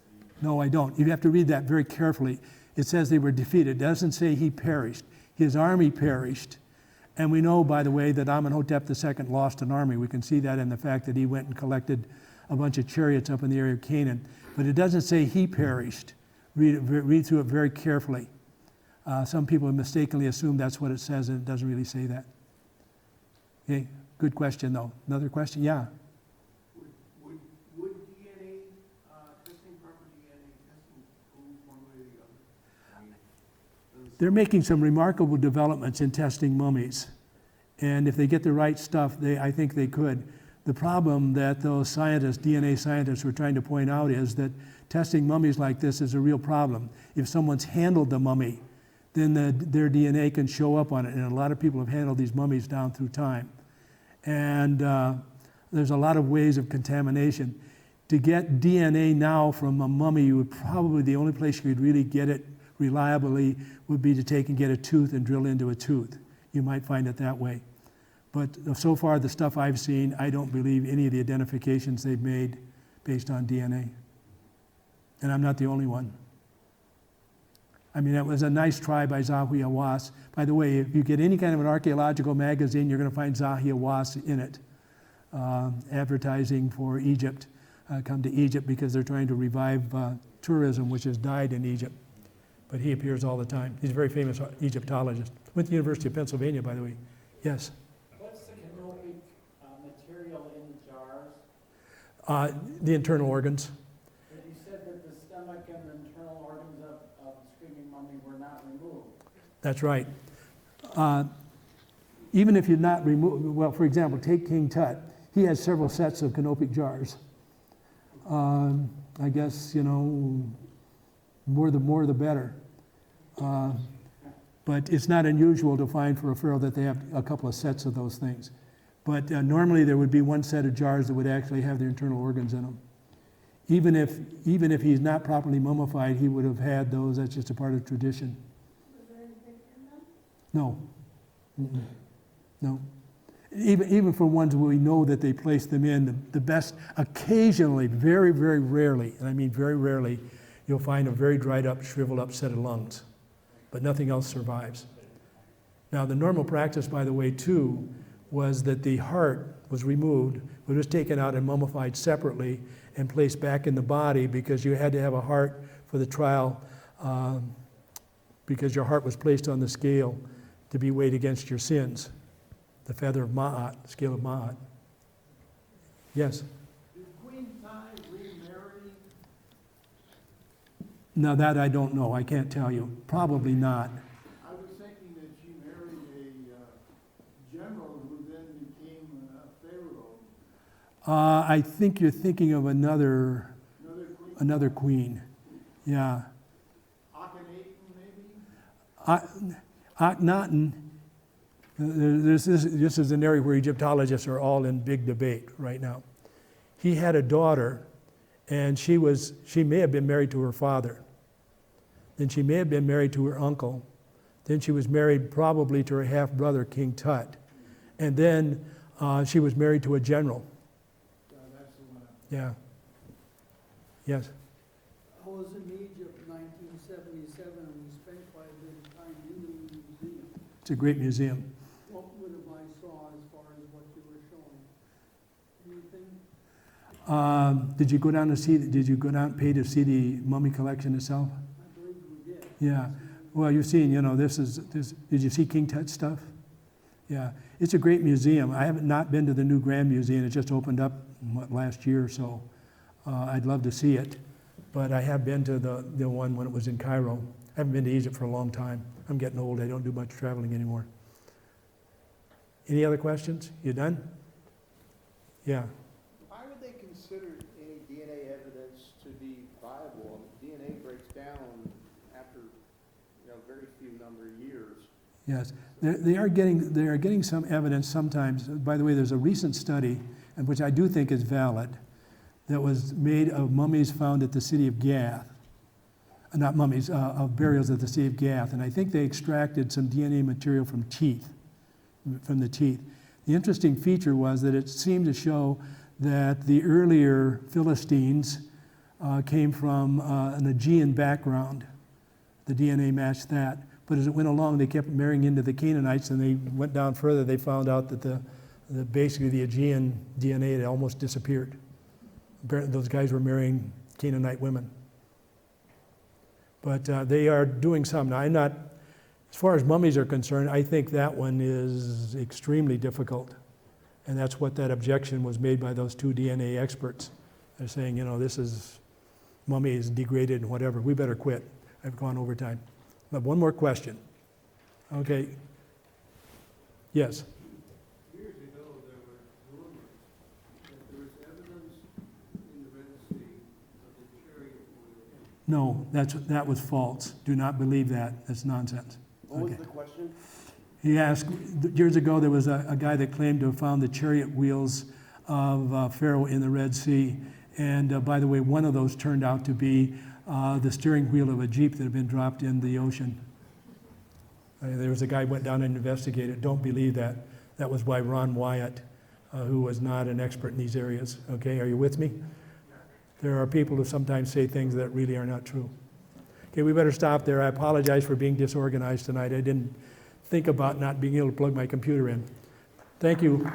No, I don't. You have to read that very carefully. It says they were defeated. It doesn't say he perished. His army perished. And we know, by the way, that Amenhotep II lost an army. We can see that in the fact that he went and collected a bunch of chariots up in the area of Canaan. But it doesn't say he perished. Read through it very carefully. Some people mistakenly assume that's what it says, and it doesn't really say that. Okay, good question, though. Another question? Yeah. Would DNA testing, proper DNA testing, prove one way or the other? They're making some remarkable developments in testing mummies. And if they get the right stuff, I think they could. The problem that those scientists, DNA scientists, were trying to point out is that testing mummies like this is a real problem. If someone's handled the mummy, then their DNA can show up on it. And a lot of people have handled these mummies down through time. And there's a lot of ways of contamination. To get DNA now from a mummy, you would probably, the only place you could really get it reliably would be to take and get a tooth and drill into a tooth. You might find it that way. But so far, the stuff I've seen, I don't believe any of the identifications they've made based on DNA. And I'm not the only one. I mean, it was a nice try by Zahi Hawass. By the way, if you get any kind of an archaeological magazine, you're going to find Zahi Hawass in it, advertising for Egypt. Come to Egypt because they're trying to revive tourism, which has died in Egypt. But he appears all the time. He's a very famous Egyptologist. Went to the University of Pennsylvania, by the way. Yes? What's the canopic material in the jar The internal organs. But you said that the stomach and the internal organs of the screaming mummy were not removed. That's right. Even if you're not removed, well, for example, take King Tut. He has several sets of canopic jars. I guess, more the better. But it's not unusual to find for a pharaoh that they have a couple of sets of those things. But normally there would be one set of jars that would actually have their internal organs in them. Even if he's not properly mummified, he would have had those. That's just a part of tradition. Was there anything in them? No. Mm-mm. No. Even for ones where we know that they placed them in, the best, occasionally, very, very rarely, and I mean very rarely, you'll find a very dried up, shriveled up set of lungs. But nothing else survives. Now, the normal practice, by the way, too, was that the heart was removed, but it was taken out and mummified separately and placed back in the body because you had to have a heart for the trial because your heart was placed on the scale to be weighed against your sins. The feather of Ma'at, scale of Ma'at. Yes? Did Queen Thai remarry? Now that I don't know. I can't tell you. Probably not. I was thinking that she married a general who then became Pharaoh. I think you're thinking of another queen. Yeah. Akhenaten, maybe? Akhenaten. This is an area where Egyptologists are all in big debate right now. He had a daughter, and she may have been married to her father. Then she may have been married to her uncle. Then she was married probably to her half-brother, King Tut. And then she was married to a general. That's the one. Yeah. Yes. I was in Egypt in 1977, and we spent quite a bit of time in the museum. It's a great museum. What would have I saw as far as what you were showing? Anything? Did you go down and pay to see the mummy collection itself? I believe we did. Yeah. Well, you've seen, did you see King Tut stuff? Yeah. It's a great museum. I haven't not been to the new Grand Museum. It just opened up, last year or so. I'd love to see it. But I have been to the one when it was in Cairo. I haven't been to Egypt for a long time. I'm getting old. I don't do much traveling anymore. Any other questions? You done? Yeah. Why would they consider any DNA evidence to be viable? DNA breaks down after, very few number of years. Yes. They are getting some evidence sometimes. By the way, there's a recent study, and which I do think is valid, that was made of mummies found at the city of Gath. Not mummies, of burials at the city of Gath. And I think they extracted some DNA material from the teeth. The interesting feature was that it seemed to show that the earlier Philistines came from an Aegean background. The DNA matched that. But as it went along, they kept marrying into the Canaanites, and they went down further. They found out that basically the Aegean DNA had almost disappeared. Those guys were marrying Canaanite women. But they are doing some. Now, as far as mummies are concerned, I think that one is extremely difficult. And that's what that objection was made by those two DNA experts. They're saying, mummy is degraded and whatever. We better quit. I've gone over time. But one more question. Okay. Yes? Years ago, there were rumors that there was evidence in the Red Sea of the chariot wheel. No, that was false. Do not believe that. That's nonsense. What was the question? He asked, years ago there was a guy that claimed to have found the chariot wheels of Pharaoh in the Red Sea. And by the way, one of those turned out to be the steering wheel of a Jeep that had been dropped in the ocean. There was a guy who went down and investigated. Don't believe that. That was by Ron Wyatt, who was not an expert in these areas. Okay, are you with me? There are people who sometimes say things that really are not true. Okay, we better stop there. I apologize for being disorganized tonight. I didn't think about not being able to plug my computer in. Thank you.